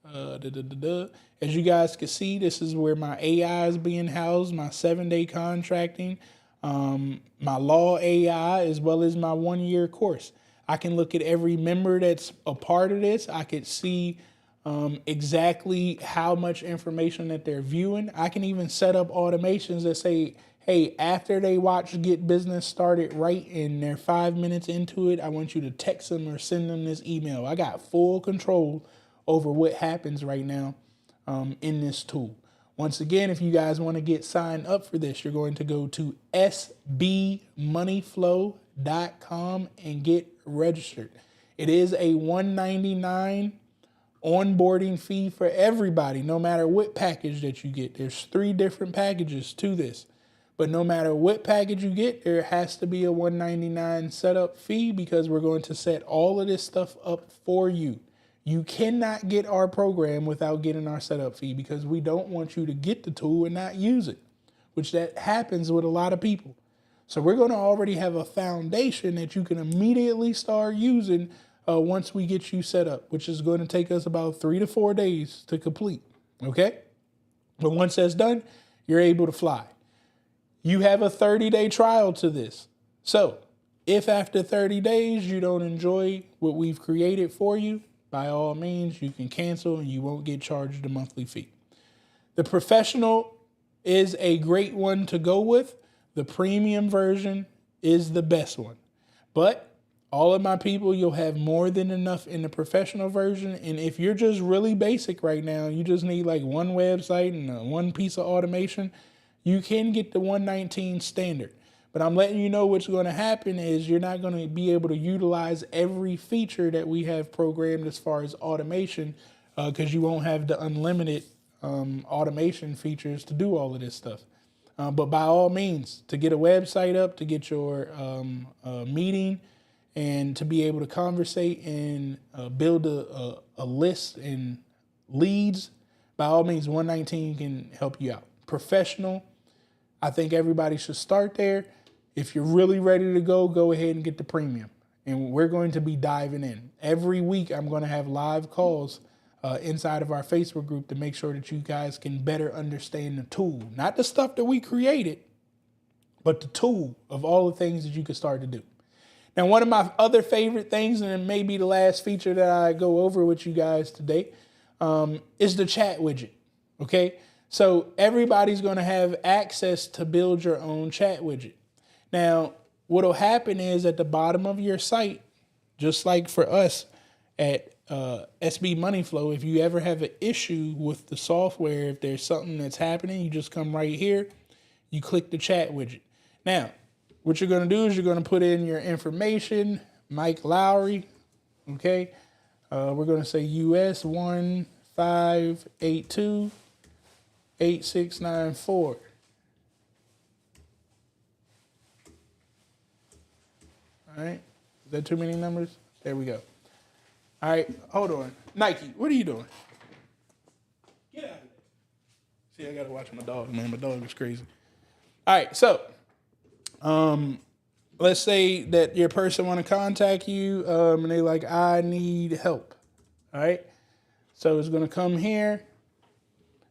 As you guys can see, this is where my AI is being housed, my 7-day contracting, my law AI, as well as my 1-year course. I can look at every member that's a part of this. I could see exactly how much information that they're viewing. I can even set up automations that say, hey, after they watch Get Business Started Right and they're 5 minutes into it, I want you to text them or send them this email. I got full control over what happens right now in this tool. Once again, if you guys want to get signed up for this, you're going to go to sbmoneyflow.com and get registered. It is a $199 onboarding fee for everybody, no matter what package that you get. There's 3 different packages to this, but no matter what package you get, there has to be a $199 setup fee because we're going to set all of this stuff up for you. You cannot get our program without getting our setup fee because we don't want you to get the tool and not use it, which that happens with a lot of people. So we're going to already have a foundation that you can immediately start using once we get you set up, which is going to take us about 3 to 4 days to complete. Okay. But once that's done, you're able to fly. You have a 30-day trial to this. So if after 30 days you don't enjoy what we've created for you, by all means, you can cancel and you won't get charged a monthly fee. The professional is a great one to go with. The premium version is the best one. But all of my people, you'll have more than enough in the professional version. And if you're just really basic right now, you just need like one website and one piece of automation, you can get the 119 standard. But I'm letting you know what's going to happen is you're not going to be able to utilize every feature that we have programmed as far as automation because you won't have the unlimited automation features to do all of this stuff. But by all means, to get a website up, to get your meeting, and to be able to conversate and build a list and leads, by all means, 119 can help you out. Professional, I think everybody should start there. If you're really ready to go ahead and get the premium. And we're going to be diving in. Every week, I'm going to have live calls inside of our Facebook group to make sure that you guys can better understand the tool. Not the stuff that we created, but the tool of all the things that you can start to do. Now, one of my other favorite things, and it may be the last feature that I go over with you guys today, is the chat widget, okay? So everybody's going to have access to build your own chat widget. Now, what will happen is at the bottom of your site, just like for us at SB Money Flow, if you ever have an issue with the software, if there's something that's happening, you just come right here, you click the chat widget. Now, what you're going to do is you're going to put in your information, Mike Lowry, okay? We're going to say US 15828694. All right, is that too many numbers? There we go. All right, hold on. Nike, what are you doing? Get out of there. See, I got to watch my dog, man. My dog is crazy. All right, so let's say that your person want to contact you and they like, I need help. All right, so it's going to come here.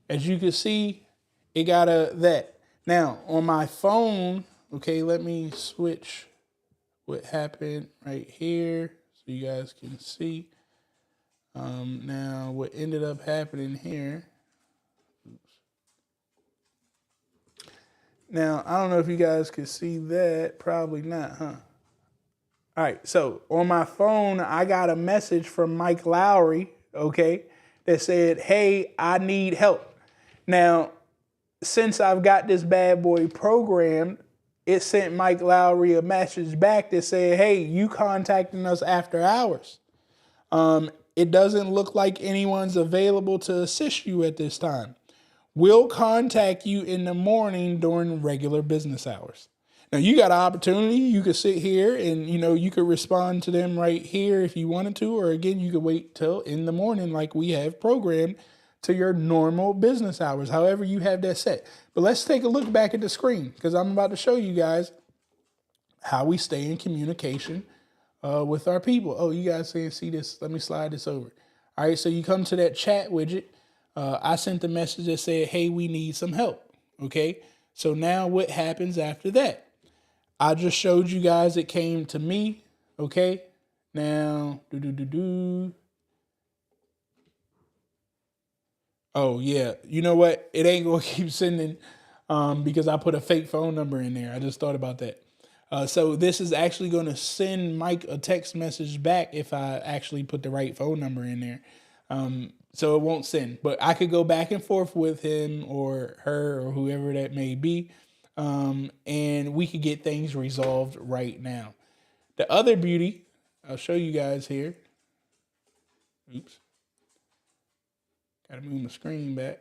As you can see, it got that. Now, on my phone, okay, let me switch what happened right here so you guys can see. Now, what ended up happening here. Oops. Now, I don't know if you guys can see that. Probably not, huh? All right, so on my phone, I got a message from Mike Lowry, okay, that said, hey, I need help. Now, since I've got this bad boy programmed, it sent Mike Lowry a message back that said, hey, you contacting us after hours. It doesn't look like anyone's available to assist you at this time. We'll contact you in the morning during regular business hours. Now, you got an opportunity. You could sit here and, you could respond to them right here if you wanted to. Or again, you could wait till in the morning like we have programmed to your normal business hours, however you have that set. But let's take a look back at the screen because I'm about to show you guys how we stay in communication with our people. Oh, you guys can see this. Let me slide this over. All right, so you come to that chat widget. I sent a message that said, hey, we need some help. Okay, so now what happens after that? I just showed you guys it came to me. Okay, now, Oh, yeah. You know what? It ain't going to keep sending because I put a fake phone number in there. I just thought about that. So this is actually going to send Mike a text message back if I actually put the right phone number in there. So it won't send. But I could go back and forth with him or her or whoever that may be. And we could get things resolved right now. The other beauty, I'll show you guys here. Oops. Got to move my screen back.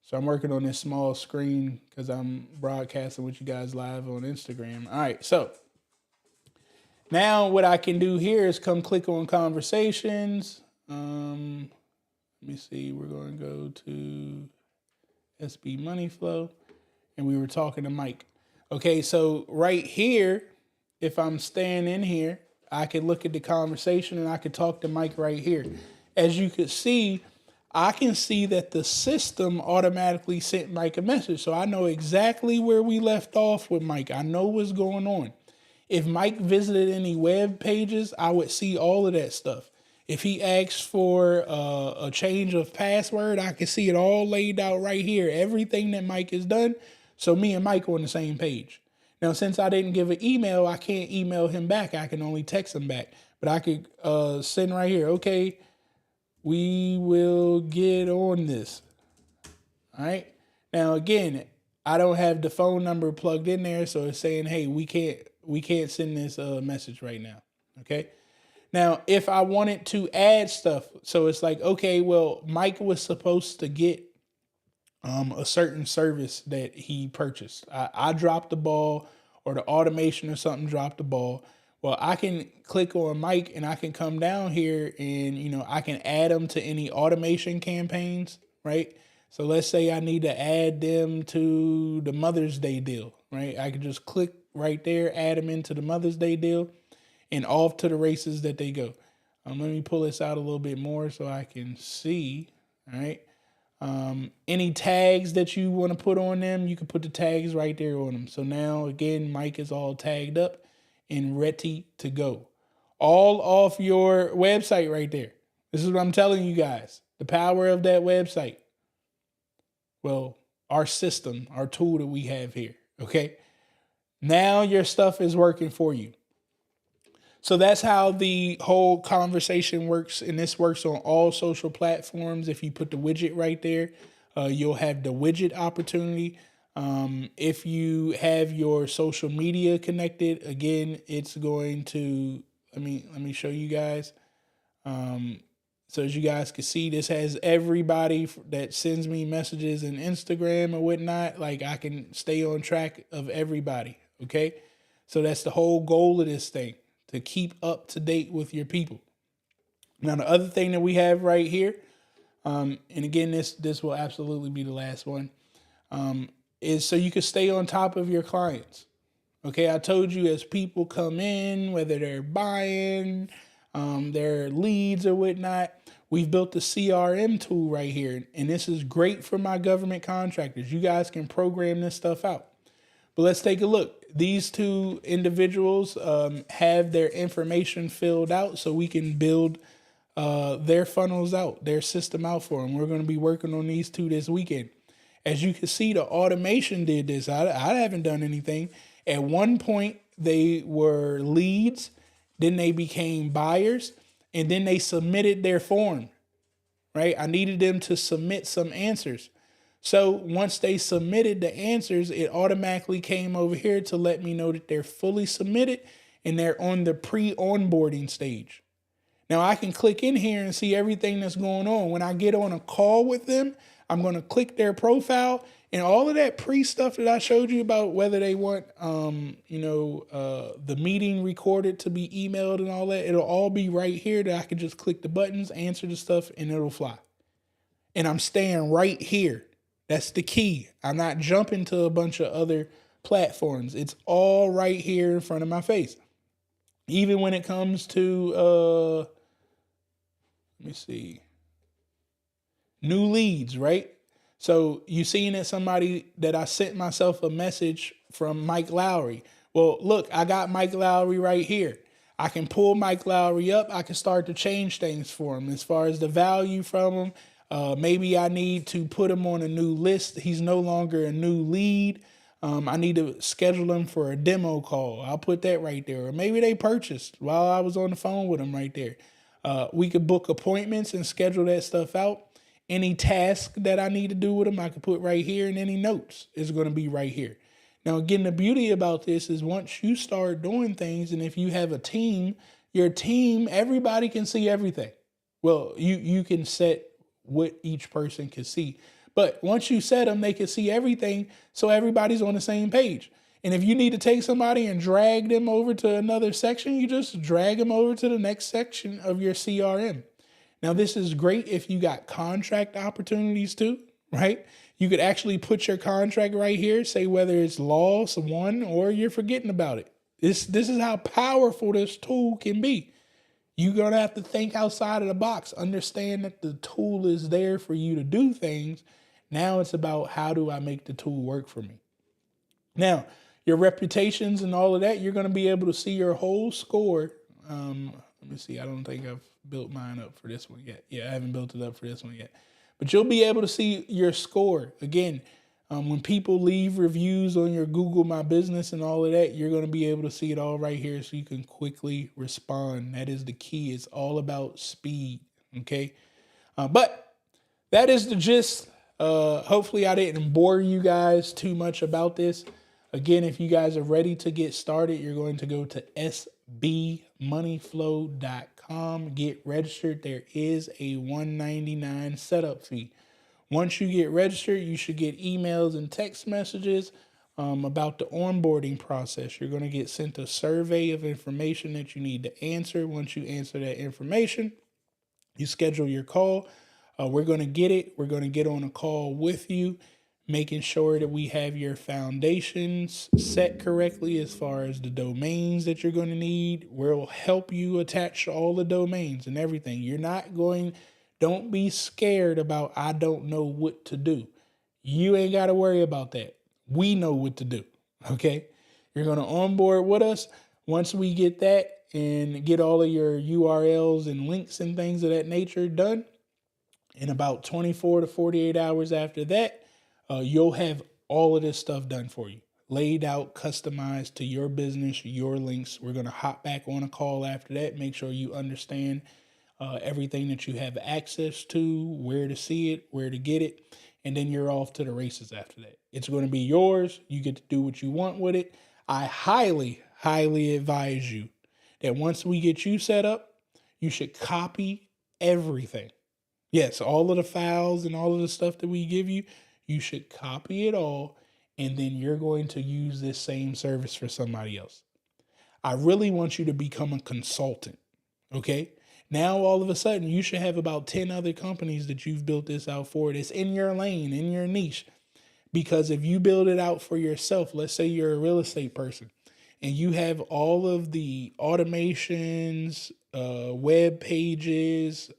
So I'm working on this small screen because I'm broadcasting with you guys live on Instagram. All right, so now what I can do here is come click on conversations. Let me see, we're going to go to SB Money Flow, and we were talking to Mike. Okay, so right here, if I'm staying in here, I can look at the conversation and I can talk to Mike right here. As you can see, I can see that the system automatically sent Mike a message. So I know exactly where we left off with Mike. I know what's going on. If Mike visited any web pages, I would see all of that stuff. If he asks for a change of password, I can see it all laid out right here. Everything that Mike has done. So me and Mike are on the same page. Now, since I didn't give an email, I can't email him back. I can only text him back. But I could send right here, okay, we will get on this. All right. Now, again, I don't have the phone number plugged in there. So it's saying, hey, we can't send this message right now. Okay. Now, if I wanted to add stuff, so it's like, okay, well, Mike was supposed to get a certain service that he purchased. I dropped the ball or the automation or something dropped the ball. Well, I can click on Mike and I can come down here and, I can add them to any automation campaigns, right? So let's say I need to add them to the Mother's Day deal, right? I can just click right there, add them into the Mother's Day deal and off to the races that they go. Let me pull this out a little bit more so I can see, all right? Any tags that you want to put on them, you can put the tags right there on them. So now, again, Mike is all tagged up and ready to go. All off your website right there. This is what I'm telling you guys. The power of that website. Well, our system, our tool that we have here, okay? Now your stuff is working for you. So that's how the whole conversation works. And this works on all social platforms. If you put the widget right there, you'll have the widget opportunity. If you have your social media connected, again, it's going to, let me show you guys. So as you guys can see, this has everybody that sends me messages in Instagram or whatnot. Like, I can stay on track of everybody. Okay. So that's the whole goal of this thing, to keep up to date with your people. Now, the other thing that we have right here, and again, this will absolutely be the last one, is so you can stay on top of your clients. Okay, I told you, as people come in, whether they're buying, their leads or whatnot, we've built the CRM tool right here. And this is great for my government contractors. You guys can program this stuff out. But let's take a look. These two individuals have their information filled out so we can build their funnels out, their system out for them. We're going to be working on these two this weekend. As you can see, the automation did this. I haven't done anything. At one point, they were leads, then they became buyers, and then they submitted their form, right? I needed them to submit some answers. So once they submitted the answers, it automatically came over here to let me know that they're fully submitted and they're on the pre-onboarding stage. Now I can click in here and see everything that's going on. When I get on a call with them, I'm going to click their profile, and all of that pre-stuff that I showed you about whether they want, the meeting recorded to be emailed and all that, it'll all be right here that I can just click the buttons, answer the stuff, and it'll fly. And I'm staying right here. That's the key. I'm not jumping to a bunch of other platforms. It's all right here in front of my face. Even when it comes to, let me see, new leads, right? So you seen that somebody that I sent myself a message from Mike Lowry. Well, look, I got Mike Lowry right here. I can pull Mike Lowry up. I can start to change things for him as far as the value from him. Maybe I need to put him on a new list. He's no longer a new lead. I need to schedule him for a demo call. I'll put that right there. Or maybe they purchased while I was on the phone with him right there. We could book appointments and schedule that stuff out. Any task that I need to do with them, I could put right here, and any notes is going to be right here. Now, again, the beauty about this is once you start doing things, and if you have a team, your team, everybody can see everything. Well, you can set what each person can see. But once you set them, they can see everything, so everybody's on the same page. And if you need to take somebody and drag them over to another section, you just drag them over to the next section of your CRM. Now, this is great if you got contract opportunities too, right? You could actually put your contract right here, say whether it's loss, won, or you're forgetting about it. This is how powerful this tool can be. You're going to have to think outside of the box, understand that the tool is there for you to do things. Now it's about, how do I make the tool work for me? Now, your reputations and all of that, you're going to be able to see your whole score. Let me see. I don't think I've built mine up for this one yet. Yeah, I haven't built it up for this one yet. But you'll be able to see your score. Again, when people leave reviews on your Google My Business and all of that, you're going to be able to see it all right here so you can quickly respond. That is the key. It's all about speed, okay? But that is the gist. Hopefully I didn't bore you guys too much about this. Again, if you guys are ready to get started, you're going to go to sbmoneyflow.com, get registered. There is a $199 setup fee. Once you get registered, you should get emails and text messages about the onboarding process. You're going to get sent a survey of information that you need to answer. Once you answer that information, you schedule your call. We're going to get it. We're going to get on a call with you, making sure that we have your foundations set correctly as far as the domains that you're going to need. We'll help you attach all the domains and everything. Don't be scared about, I don't know what to do. You ain't got to worry about that. We know what to do, okay? You're going to onboard with us. Once we get that and get all of your URLs and links and things of that nature done, in about 24 to 48 hours after that, you'll have all of this stuff done for you. laid out, customized to your business, your links. We're going to hop back on a call after that. Make sure you understand everything that you have access to, where to see it, where to get it, and then you're off to the races after that. It's going to be yours. You get to do what you want with it. I highly, highly advise you that once we get you set up, you should copy everything. Yes, all of the files and all of the stuff that we give you, you should copy it all, and then you're going to use this same service for somebody else. I really want you to become a consultant, okay? Now, all of a sudden, you should have about 10 other companies that you've built this out for. That's in your lane, in your niche. Because if you build it out for yourself, let's say you're a real estate person, and you have all of the automations, web pages,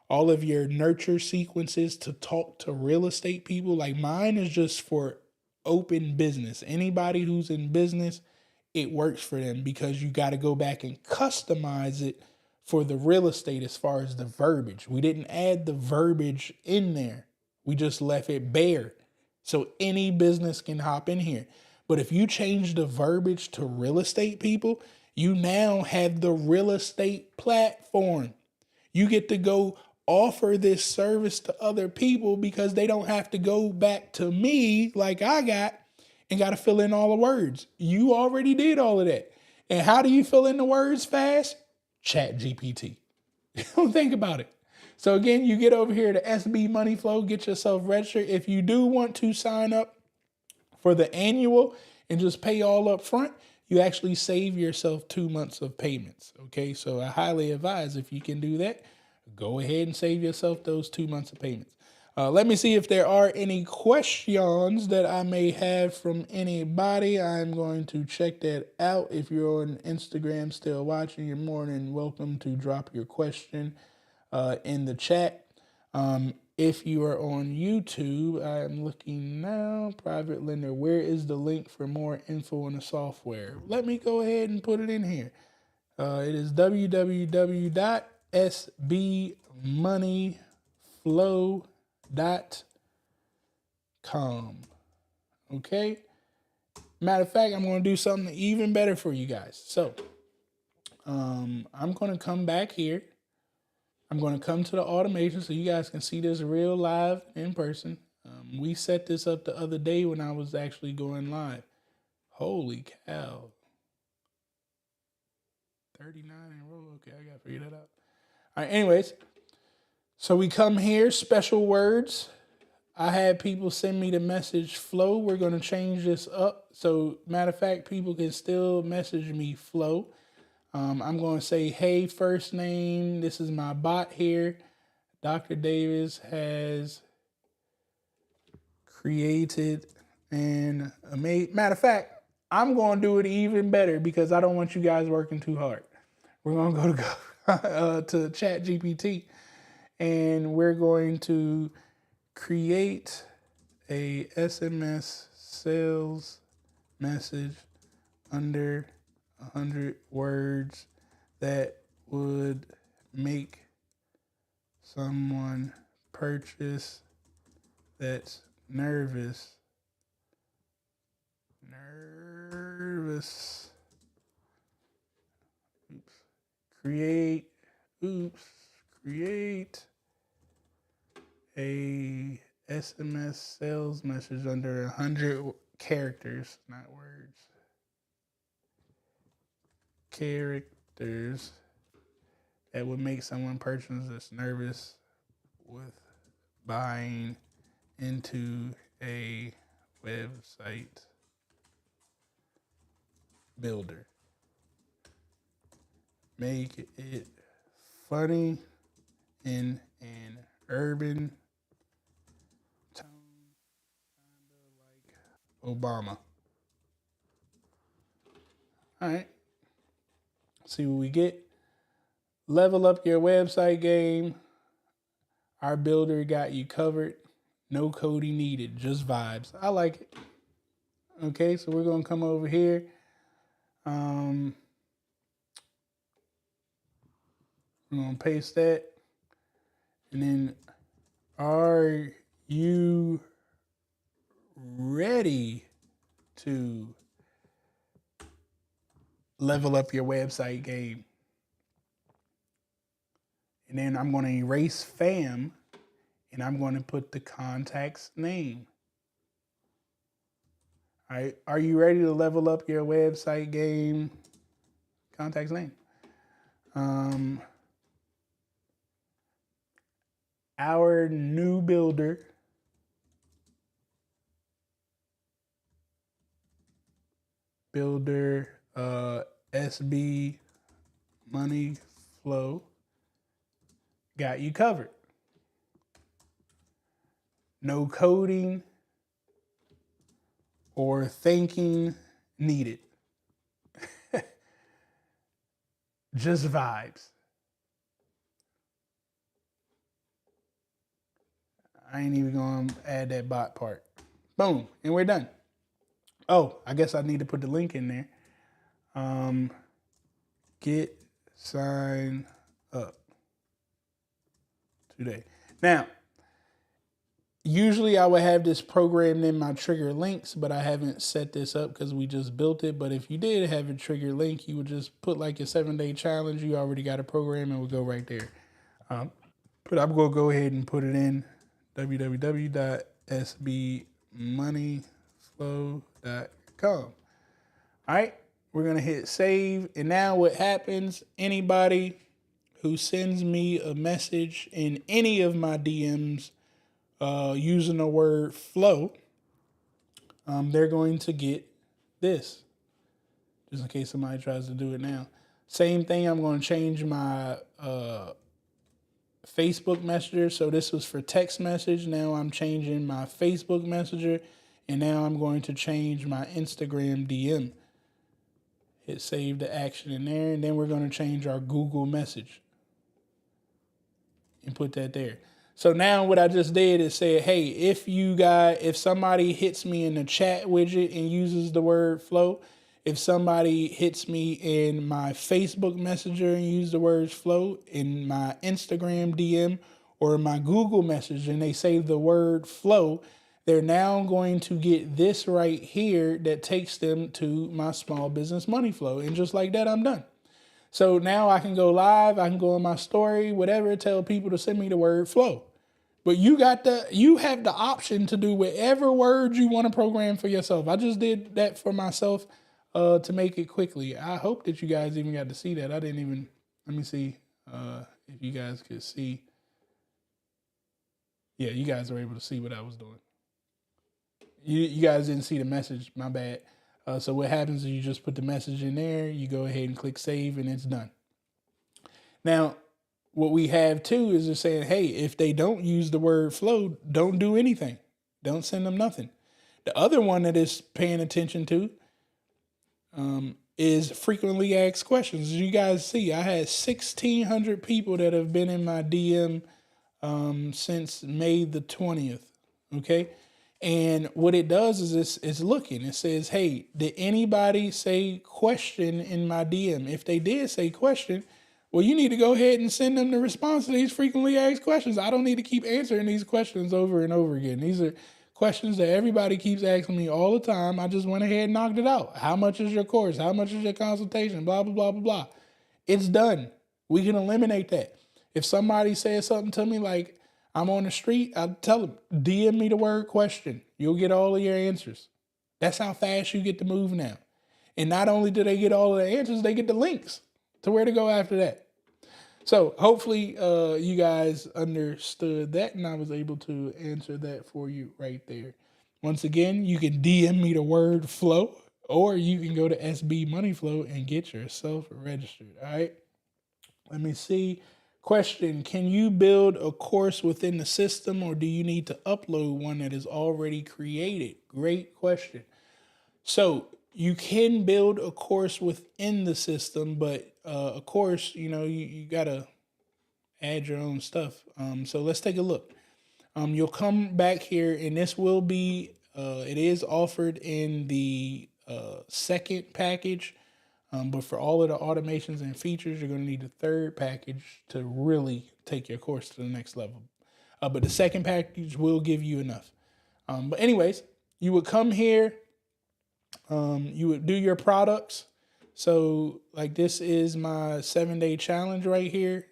all of your nurture sequences to talk to real estate people. Like mine is just for open business. Anybody who's in business, it works for them because you got to go back and customize it for the real estate as far as the verbiage. We didn't add the verbiage in there. We just left it bare. So any business can hop in here. But if you change the verbiage to real estate people, you now have the real estate platform. You get to go offer this service to other people because they don't have to go back to me like I got and got to fill in all the words. You already did all of that. And how do you fill in the words fast? Chat GPT. Don't think about it. So again, you get over here to SB Money Flow, get yourself registered. If you do want to sign up for the annual and just pay all up front, you actually save yourself 2 months of payments. Okay, so I highly advise if you can do that, go ahead and save yourself those 2 months of payments. Let me see if there are any questions that I may have from anybody. I'm going to check that out. If you're on Instagram still watching, you're more than welcome to drop your question in the chat. If you are on YouTube, I'm looking now, private lender, where is the link for more info on the software? Let me go ahead and put it in here. It is www.sbmoneyflow.com. Okay. Matter of fact, I'm going to do something even better for you guys. So, I'm going to come back here. I'm going to come to the automation so you guys can see this real live in person. We set this up the other day when I was actually going live. Holy cow. 39 in a row. Okay, I got to figure that out. All right, anyways. So we come here, special words. I had people send me the message flow. We're going to change this up. So matter of fact, people can still message me flow. I'm going to say, hey, first name. This is my bot here. Dr. Davis has created an amazing. Matter of fact, I'm going to do it even better because I don't want you guys working too hard. We're going to go to Chat GPT, and we're going to create a SMS sales message under 100 words that would make someone purchase that's nervous. Create a SMS sales message under 100 characters, not words. Characters that would make someone purchase that's nervous with buying into a website builder. Make it funny in an urban tone, kind of like Obama. All right. See what we get. Level up your website game. Our builder got you covered. No coding needed, just vibes. I like it. Okay, so we're going to come over here. We're going to paste that. And then, are you ready to level up your website game. And then I'm going to erase fam, and I'm going to put the contact's name. All right, are you ready to level up your website game? Contact's name. Our new builder SB Money Flow got you covered. No coding or thinking needed. Just vibes. I ain't even gonna add that bot part. Boom, and we're done. Oh, I guess I need to put the link in there. Get signed up today. Now, usually I would have this programmed in my trigger links, but I haven't set this up because we just built it. But if you did have a trigger link, you would just put like a 7-day challenge. You already got a program and it would go right there. But I'm going to go ahead and put it in www.sbmoneyflow.com. All right, we're going to hit save. And now what happens, anybody who sends me a message in any of my DMs using the word flow, they're going to get this, just in case somebody tries to do it now. Same thing, I'm going to change my Facebook Messenger. So this was for text message. Now I'm changing my Facebook Messenger. And now I'm going to change my Instagram DM. Hit save the action in there. And then we're going to change our Google message and put that there. So now what I just did is say, hey, if somebody hits me in the chat widget and uses the word flow, if somebody hits me in my Facebook Messenger and use the words flow, in my Instagram DM or my Google message, and they say the word flow, they're now going to get this right here that takes them to my small business money flow. And just like that, I'm done. So now I can go live, I can go on my story, whatever, tell people to send me the word flow. But you have the option to do whatever word you want to program for yourself. I just did that for myself to make it quickly. I hope that you guys even got to see that. I didn't even, let me see if you guys could see. Yeah, you guys were able to see what I was doing. You guys didn't see the message, my bad. So what happens is you just put the message in there, you go ahead and click save, and it's done. Now, what we have too is just saying, hey, if they don't use the word flow, don't do anything. Don't send them nothing. The other one that is paying attention to is frequently asked questions. As you guys see, I had 1,600 people that have been in my DM since May the 20th. Okay. And what it does is it's looking. It says, hey, did anybody say question in my DM? If they did say question, well, you need to go ahead and send them the response to these frequently asked questions. I don't need to keep answering these questions over and over again. These are questions that everybody keeps asking me all the time. I just went ahead and knocked it out. How much is your course? How much is your consultation? Blah, blah, blah, blah, blah. It's done. We can eliminate that. If somebody says something to me like, I'm on the street, I'll tell them, DM me the word question. You'll get all of your answers. That's how fast you get to move now. And not only do they get all of the answers, they get the links to where to go after that. So hopefully you guys understood that, and I was able to answer that for you right there. Once again, you can DM me the word flow, or you can go to SB Money Flow and get yourself registered. All right. Let me see. Question, can you build a course within the system, or do you need to upload one that is already created? Great question. So you can build a course within the system, but of course, you got to add your own stuff. So let's take a look. You'll come back here, and this will be, it is offered in the second package. But for all of the automations and features, you're going to need the third package to really take your course to the next level. But the second package will give you enough. But anyways, you would come here You would do your products. So like this is my 7-day challenge right here.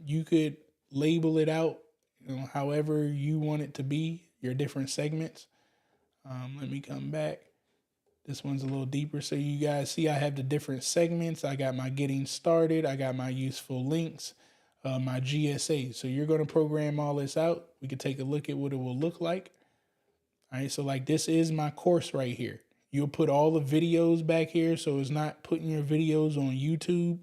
You could label it out, however you want it to be, your different segments. Let me come back. This one's a little deeper. So you guys see I have the different segments. I got my getting started. I got my useful links, my GSA. So you're going to program all this out. We could take a look at what it will look like. All right. So like this is my course right here. You'll put all the videos back here. So it's not putting your videos on YouTube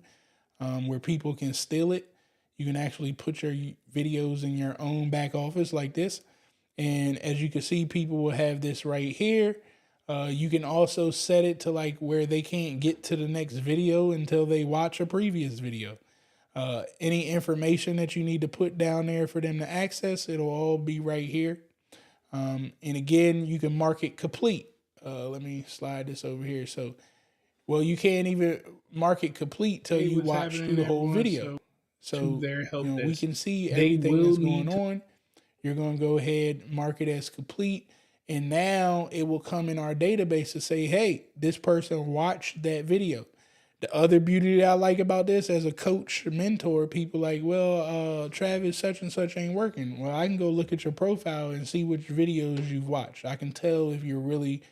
where people can steal it. You can actually put your videos in your own back office like this. And as you can see, people will have this right here. You can also set it to like where they can't get to the next video until they watch a previous video. Any information that you need to put down there for them to access, it'll all be right here. And again, you can mark it complete. Let me slide this over here. So, well, you can't even mark it complete till you watch through the whole video. So, we can see everything that's going on. You're going to go ahead, mark it as complete. And now it will come in our database to say, hey, this person watched that video. The other beauty that I like about this as a coach or mentor, people like, well, Travis, such and such ain't working. Well, I can go look at your profile and see which videos you've watched. I can tell if you're really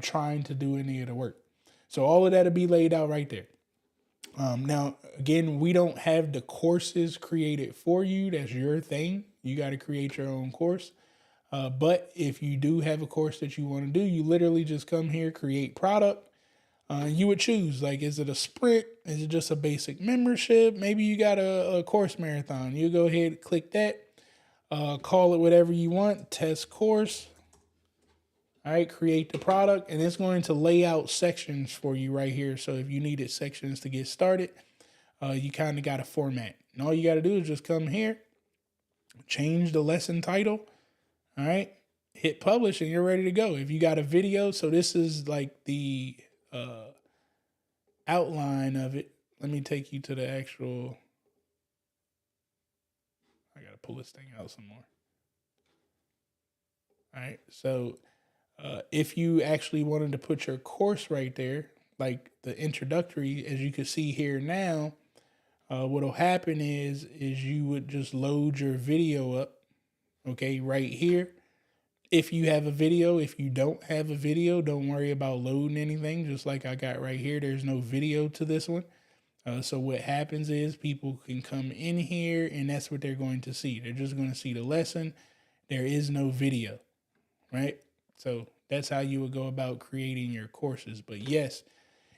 trying to do any of the work. So all of that will be laid out right there. Now, again, we don't have the courses created for you. That's your thing. You got to create your own course. But if you do have a course that you want to do, you literally just come here, create product. You would choose, like, is it a sprint? Is it just a basic membership? Maybe you got a course marathon. You go ahead, click that, call it whatever you want, test course. All right, create the product, and it's going to lay out sections for you right here. So if you needed sections to get started, you kind of got a format. And all you got to do is just come here, change the lesson title. All right, hit publish, and you're ready to go. If you got a video, so this is like the outline of it. Let me take you to the actual. I got to pull this thing out some more. All right, so if you actually wanted to put your course right there, like the introductory, as you can see here now, what'll happen is you would just load your video up, okay, right here. If you have a video, if you don't have a video, don't worry about loading anything. Just like I got right here, there's no video to this one. So what happens is people can come in here and that's what they're going to see. They're just going to see the lesson. There is no video, right? So that's how you would go about creating your courses. But yes,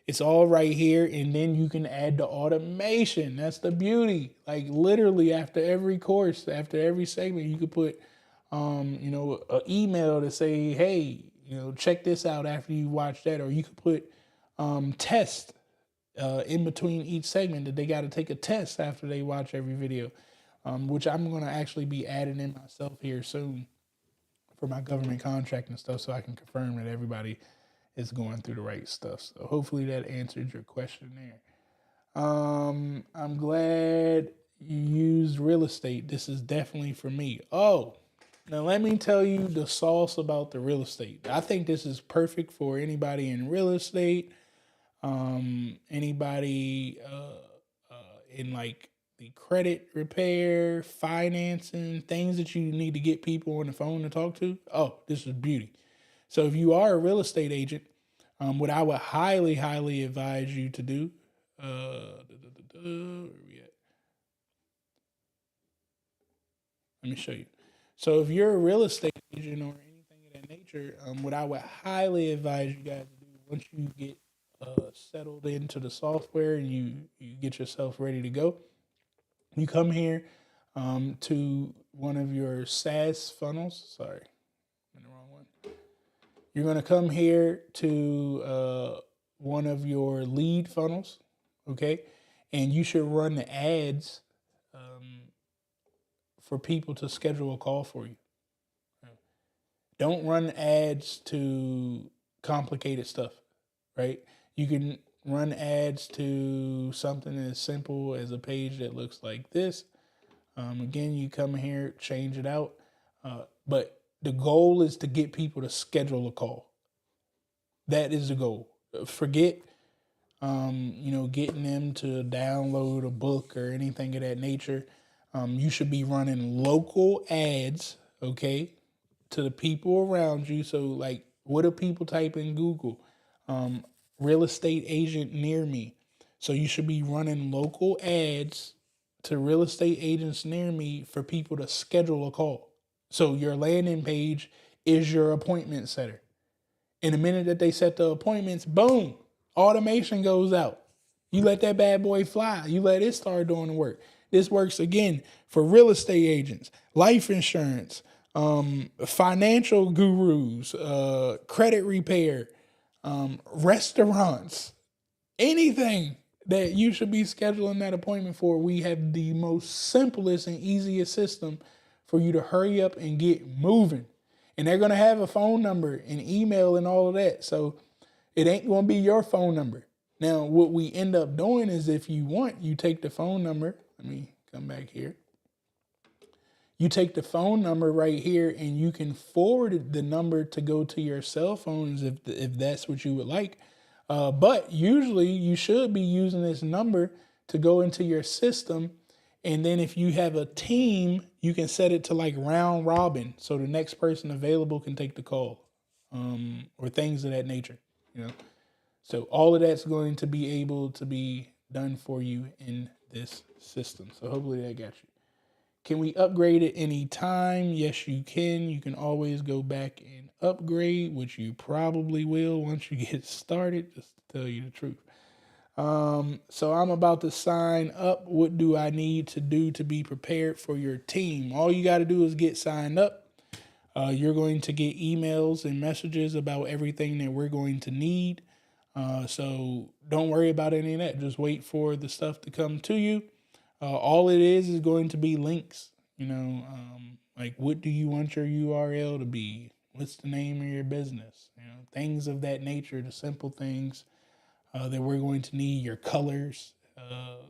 it's all right here. And then you can add the automation. That's the beauty. Like literally after every course, after every segment, you could put, an email to say, hey, check this out after you watch that. Or you could put test in between each segment that they got to take a test after they watch every video, which I'm going to actually be adding in myself here soon for my government contract and stuff, so I can confirm that everybody is going through the right stuff. So hopefully that answered your question there. I'm glad you used real estate. This is definitely for me. Oh, now let me tell you the sauce about the real estate. I think this is perfect for anybody in real estate, anybody in like the credit repair, financing, things that you need to get people on the phone to talk to. Oh, this is beauty. So if you are a real estate agent, what I would highly, highly advise you to do, where we at? Let me show you. So if you're a real estate agent or anything of that nature, what I would highly advise you guys to do once you get settled into the software and you get yourself ready to go, you come here to one of your SaaS funnels. Sorry, I'm in the wrong one. You're going to come here to one of your lead funnels, okay? And you should run the ads for people to schedule a call for you. Don't run ads to complicated stuff, right? You can run ads to something as simple as a page that looks like this. Again, you come here, change it out. But the goal is to get people to schedule a call. That is the goal. Forget, getting them to download a book or anything of that nature. You should be running local ads, okay, to the people around you. So, like, what do people type in Google? Real estate agent near me. So you should be running local ads to real estate agents near me for people to schedule a call. So your landing page is your appointment setter. And the minute that they set the appointments, boom, automation goes out. You let that bad boy fly. You let it start doing the work. This works again for real estate agents, life insurance, financial gurus, credit repair, restaurants, anything that you should be scheduling that appointment for. We have the most simplest and easiest system for you to hurry up and get moving. And they're going to have a phone number and email and all of that. So it ain't going to be your phone number. Now, what we end up doing is, if you want, you take the phone number. Let me come back here. You take the phone number right here, and you can forward the number to go to your cell phones if that's what you would like. But usually you should be using this number to go into your system. And then if you have a team, you can set it to like round robin. So the next person available can take the call, or things of that nature, So all of that's going to be able to be done for you in this system. So hopefully that got you. Can we upgrade at any time? Yes, you can. You can always go back and upgrade, which you probably will once you get started, just to tell you the truth. So I'm about to sign up. What do I need to do to be prepared for your team? All you got to do is get signed up. You're going to get emails and messages about everything that we're going to need. So don't worry about any of that. Just wait for the stuff to come to you. All it is going to be links, like, what do you want your URL to be? What's the name of your business? Things of that nature, the simple things that we're going to need. Your colors.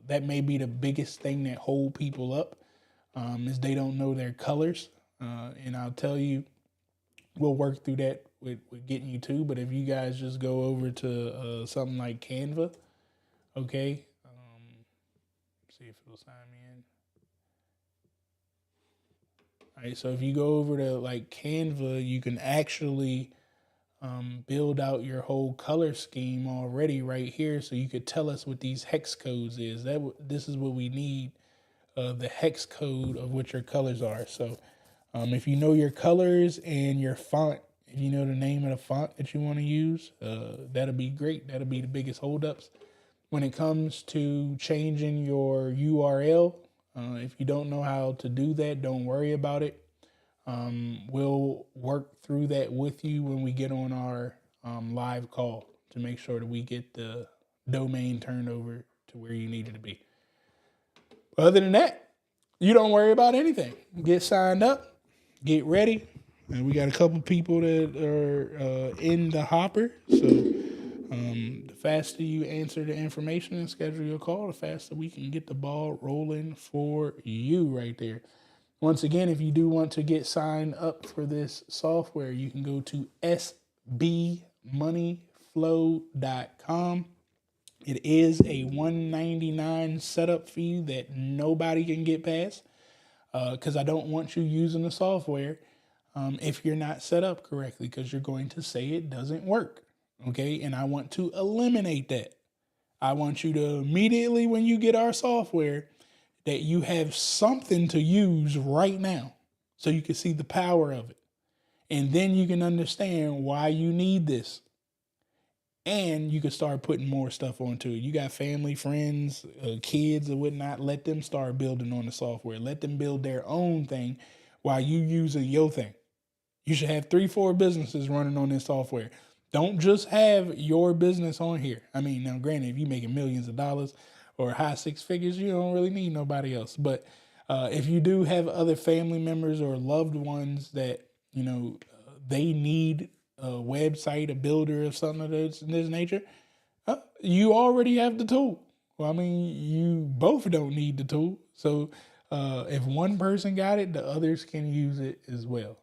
That may be the biggest thing that hold people up, is they don't know their colors. And I'll tell you, we'll work through that with getting you to. But if you guys just go over to something like Canva, okay, see if it'll sign me in. All right, so if you go over to like Canva, you can actually build out your whole color scheme already right here. So you could tell us what these hex codes is. This is what we need, the hex code of what your colors are. So if you know your colors and your font, if you know the name of the font that you want to use, that'll be great. That'll be the biggest holdups. When it comes to changing your URL, if you don't know how to do that, don't worry about it. We'll work through that with you when we get on our live call to make sure that we get the domain turned over to where you need it to be. Other than that, you don't worry about anything. Get signed up, get ready. And we got a couple people that are in the hopper. So the faster you answer the information and schedule your call, the faster we can get the ball rolling for you right there. Once again, if you do want to get signed up for this software, you can go to sbmoneyflow.com. It is a $199 setup fee that nobody can get past, because I don't want you using the software if you're not set up correctly, because you're going to say it doesn't work. Okay, and I want to eliminate that. I want you to immediately, when you get our software, that you have something to use right now so you can see the power of it. And then you can understand why you need this. And you can start putting more stuff onto it. You got family, friends, kids and whatnot. Let them start building on the software. Let them build their own thing while you using your thing. You should have 3-4 businesses running on this software. Don't just have your business on here. I mean, now granted, if you're making millions of dollars or high six figures, you don't really need nobody else. But if you do have other family members or loved ones that, they need a website, a builder or something of this nature, you already have the tool. Well, I mean, you both don't need the tool. So if one person got it, the others can use it as well.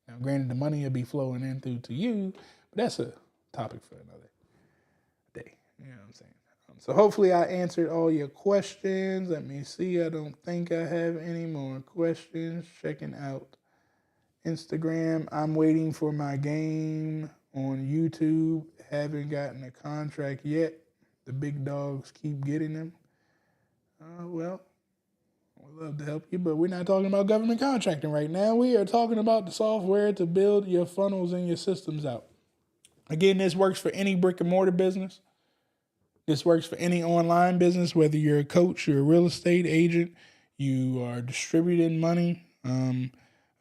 Now, granted, the money will be flowing in through to you, but that's a topic for another day. You know what I'm saying? So hopefully I answered all your questions. Let me see. I don't think I have any more questions. Checking out Instagram. I'm waiting for my game on YouTube. Haven't gotten a contract yet. The big dogs keep getting them. Well, I'd love to help you, but we're not talking about government contracting right now. We are talking about the software to build your funnels and your systems out. Again, this works for any brick and mortar business. This works for any online business, whether you're a coach, you're a real estate agent, you are distributing money.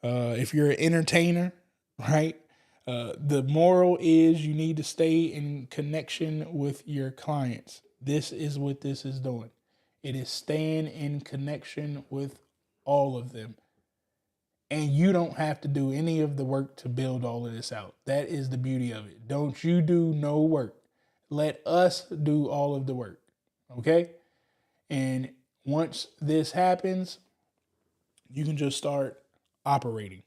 If you're an entertainer, right? The moral is you need to stay in connection with your clients. This is what this is doing. It is staying in connection with all of them. And you don't have to do any of the work to build all of this out. That is the beauty of it. Don't you do no work. Let us do all of the work. Okay? And once this happens, you can just start operating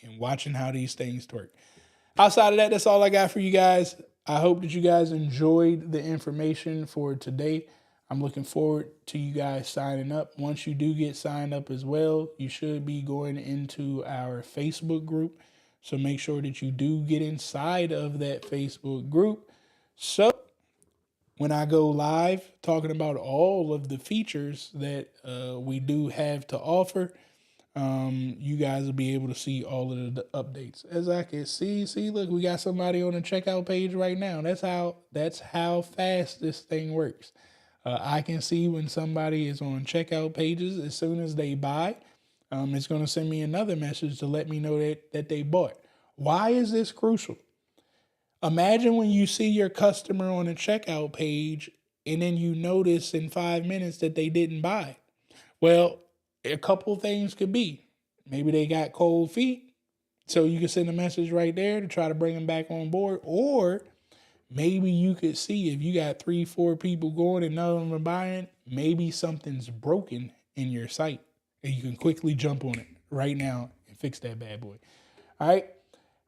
and watching how these things work. Outside of that, that's all I got for you guys. I hope that you guys enjoyed the information for today. I'm looking forward to you guys signing up. Once you do get signed up as well, you should be going into our Facebook group. So make sure that you do get inside of that Facebook group. So when I go live talking about all of the features that we do have to offer, you guys will be able to see all of the updates. As I can see, look, we got somebody on the checkout page right now. That's how fast this thing works. I can see when somebody is on checkout pages. As soon as they buy, it's going to send me another message to let me know that they bought. Why is this crucial? Imagine when you see your customer on a checkout page and then you notice in 5 minutes that they didn't buy. Well, a couple things could be. Maybe they got cold feet, so you can send a message right there to try to bring them back on board. Or maybe you could see if you got 3-4 people going and none of them are buying, maybe something's broken in your site and you can quickly jump on it right now and fix that bad boy. All right.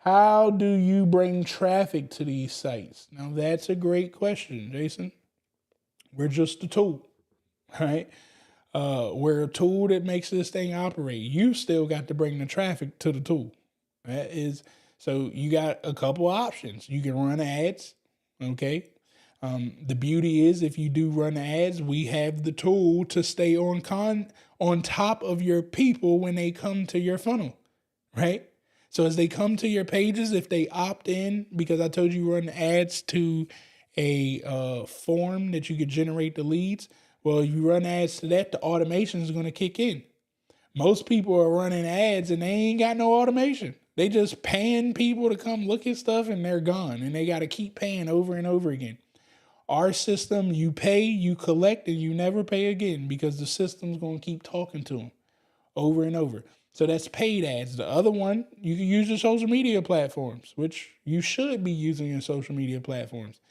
How do you bring traffic to these sites? Now, that's a great question, Jason. We're just a tool, right? We're a tool that makes this thing operate. You still got to bring the traffic to the tool. That is, so you got a couple options. You can run ads, okay? The beauty is if you do run ads, we have the tool to stay on top of your people when they come to your funnel, right? So as they come to your pages, if they opt in, because I told you run ads to a form that you could generate the leads. Well, you run ads to that, the automation is going to kick in. Most people are running ads and they ain't got no automation. They just paying people to come look at stuff and they're gone. And they got to keep paying over and over again. Our system, you pay, you collect, and you never pay again because the system's going to keep talking to them over and over. So that's paid ads. The other one, you can use your social media platforms, which you should be using your social media platforms.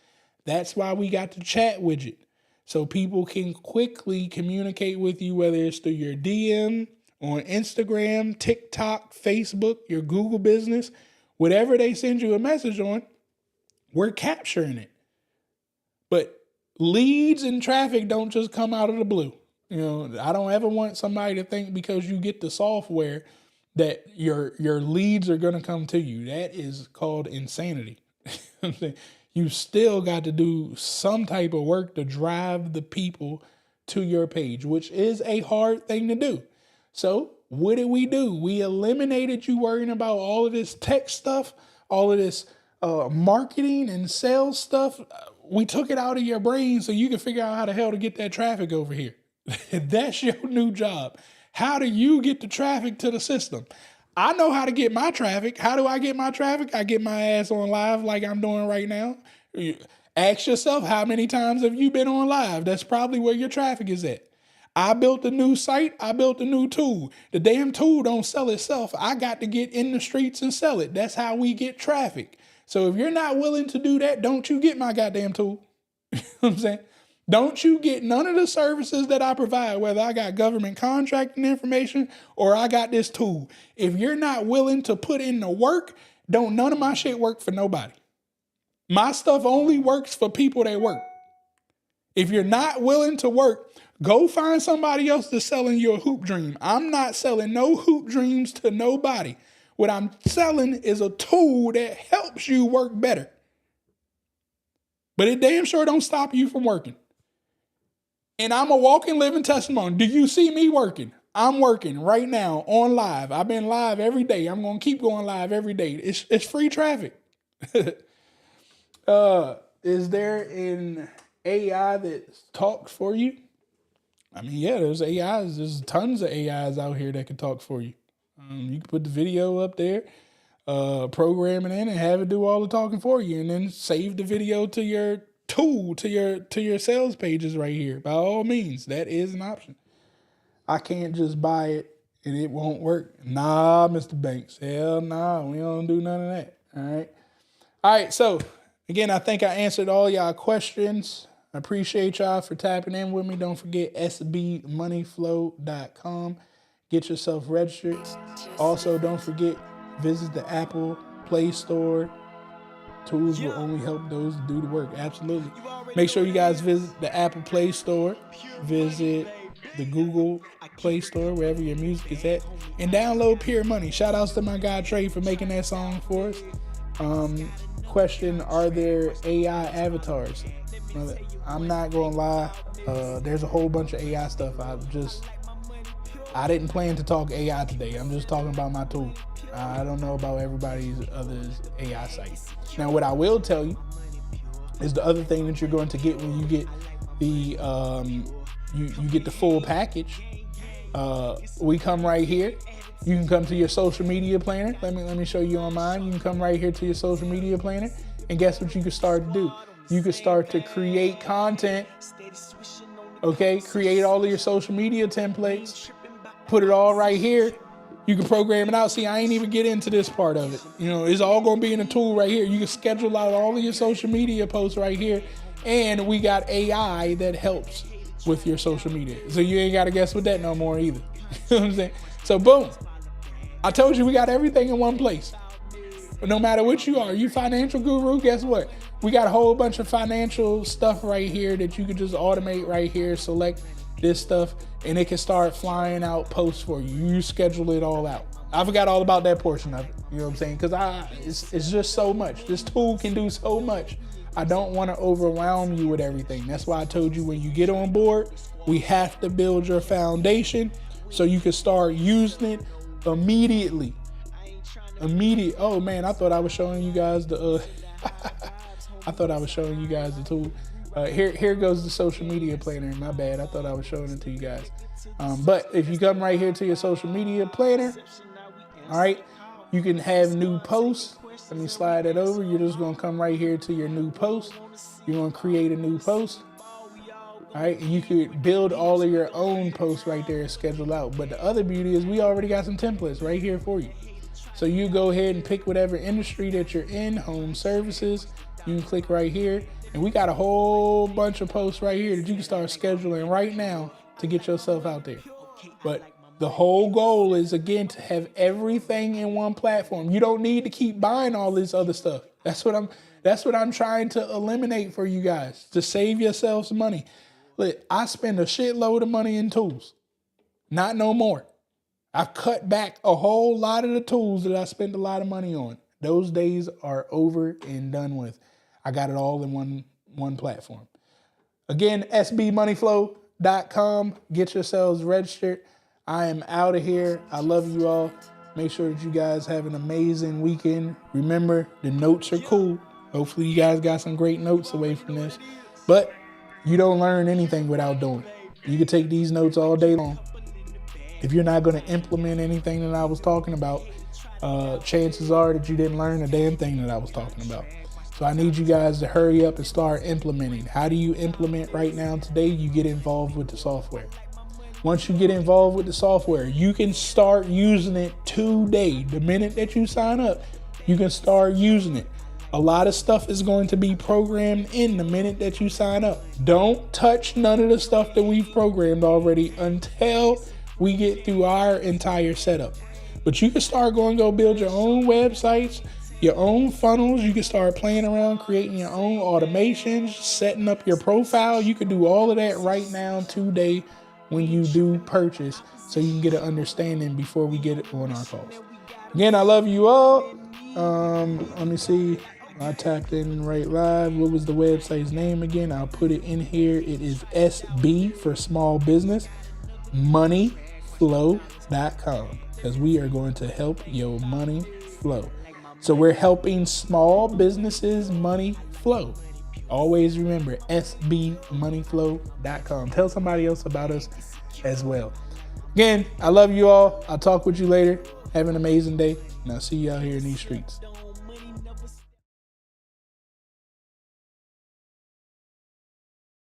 That's why we got the chat widget. So people can quickly communicate with you, whether it's through your DM, on Instagram, TikTok, Facebook, your Google business, whatever they send you a message on, we're capturing it. But leads and traffic don't just come out of the blue. You know, I don't ever want somebody to think because you get the software that your leads are going to come to you. That is called insanity. You still got to do some type of work to drive the people to your page, which is a hard thing to do. So what did we do? We eliminated you worrying about all of this tech stuff, all of this marketing and sales stuff. We took it out of your brain so you can figure out how the hell to get that traffic over here. That's your new job. How do you get the traffic to the system? I know how to get my traffic. How do I get my traffic? I get my ass on live like I'm doing right now. Ask yourself, how many times have you been on live? That's probably where your traffic is at. I built a new site. I built a new tool. The damn tool don't sell itself. I got to get in the streets and sell it. That's how we get traffic. So if you're not willing to do that, don't you get my goddamn tool. You know what I'm saying? Don't you get none of the services that I provide, whether I got government contracting information or I got this tool. If you're not willing to put in the work, don't none of my shit work for nobody. My stuff only works for people that work. If you're not willing to work, go find somebody else that's selling your hoop dream. I'm not selling no hoop dreams to nobody. What I'm selling is a tool that helps you work better. But it damn sure don't stop you from working. And I'm a walking, living testimony. Do you see me working? I'm working right now on live. I've been live every day. I'm going to keep going live every day. It's free traffic. Is there an AI that talks for you? I mean, yeah, there's AIs. There's tons of AIs out here that can talk for you. You can put the video up there, program it in, and have it do all the talking for you, and then save the video to your tool, to your sales pages right here. By all means, that is an option. I can't just buy it and it won't work. Nah, Mr. Banks. Hell nah, we don't do none of that. All right. So again, I think I answered all y'all questions. I appreciate y'all for tapping in with me. Don't forget sbmoneyflow.com. Get yourself registered. Also, don't forget, visit the Apple Play Store. Tools will only help those that do the work. Absolutely. Make sure you guys visit the Apple Play Store. Visit the Google Play Store, wherever your music is at. And download Pure Money. Shout outs to my guy Trey for making that song for us. Question, are there AI avatars? I'm not going to lie. There's a whole bunch of AI stuff. I didn't plan to talk AI today. I'm just talking about my tool. I don't know about everybody's other's AI site. Now, what I will tell you is the other thing that you're going to get when you get the you get the full package. We come right here. You can come to your social media planner. Let me show you on mine. You can come right here to your social media planner, and guess what you can start to do? You can start to create content. Okay, create all of your social media templates. Put it all right here. You can program it out. See, I ain't even get into this part of it. It's all going to be in a tool right here. You can schedule out all of your social media posts right here. And we got AI that helps with your social media. So you ain't got to guess with that no more either. You know what I'm saying? So boom. I told you we got everything in one place. But no matter what you are, you financial guru, guess what? We got a whole bunch of financial stuff right here that you can just automate right here. Select this stuff, and it can start flying out posts for you. You schedule it all out. I forgot all about that portion of it. You know what I'm saying? Because it's just so much. This tool can do so much. I don't want to overwhelm you with everything. That's why I told you when you get on board, we have to build your foundation so you can start using it immediately. Oh man, I thought I was showing you guys the tool. Here goes the social media planner. My bad. I thought I was showing it to you guys. But if you come right here to your social media planner, all right, you can have new posts. Let me slide that over. You're just going to come right here to your new post. You're going to create a new post. All right, you could build all of your own posts right there and schedule out. But the other beauty is we already got some templates right here for you. So you go ahead and pick whatever industry that you're in, home services. You can click right here. And we got a whole bunch of posts right here that you can start scheduling right now to get yourself out there. But the whole goal is, again, to have everything in one platform. You don't need to keep buying all this other stuff. That's what I'm trying to eliminate for you guys, to save yourselves money. Look, I spend a shitload of money in tools. Not no more. I've cut back a whole lot of the tools that I spent a lot of money on. Those days are over and done with. I got it all in one platform. Again, sbmoneyflow.com. Get yourselves registered. I am out of here. I love you all. Make sure that you guys have an amazing weekend. Remember, the notes are cool. Hopefully you guys got some great notes away from this. But you don't learn anything without doing. You can take these notes all day long. If you're not going to implement anything that I was talking about, chances are that you didn't learn a damn thing that I was talking about. So I need you guys to hurry up and start implementing. How do you implement right now today? You get involved with the software. Once you get involved with the software, you can start using it today. The minute that you sign up, you can start using it. A lot of stuff is going to be programmed in the minute that you sign up. Don't touch none of the stuff that we've programmed already until we get through our entire setup. But you can start going to go build your own websites. your own funnels. You can start playing around, creating your own automations, setting up your profile. You can do all of that right now today when you do purchase, so you can get an understanding before we get it on our calls. Again, I love you all. Let me see. I tapped in right live. What was the website's name again? I'll put it in here. It is SB for small business, moneyflow.com, because we are going to help your money flow. So we're helping small businesses money flow. Always remember sbmoneyflow.com. Tell somebody else about us as well. Again, I love you all. I'll talk with you later. Have an amazing day, and I'll see you out here in these streets.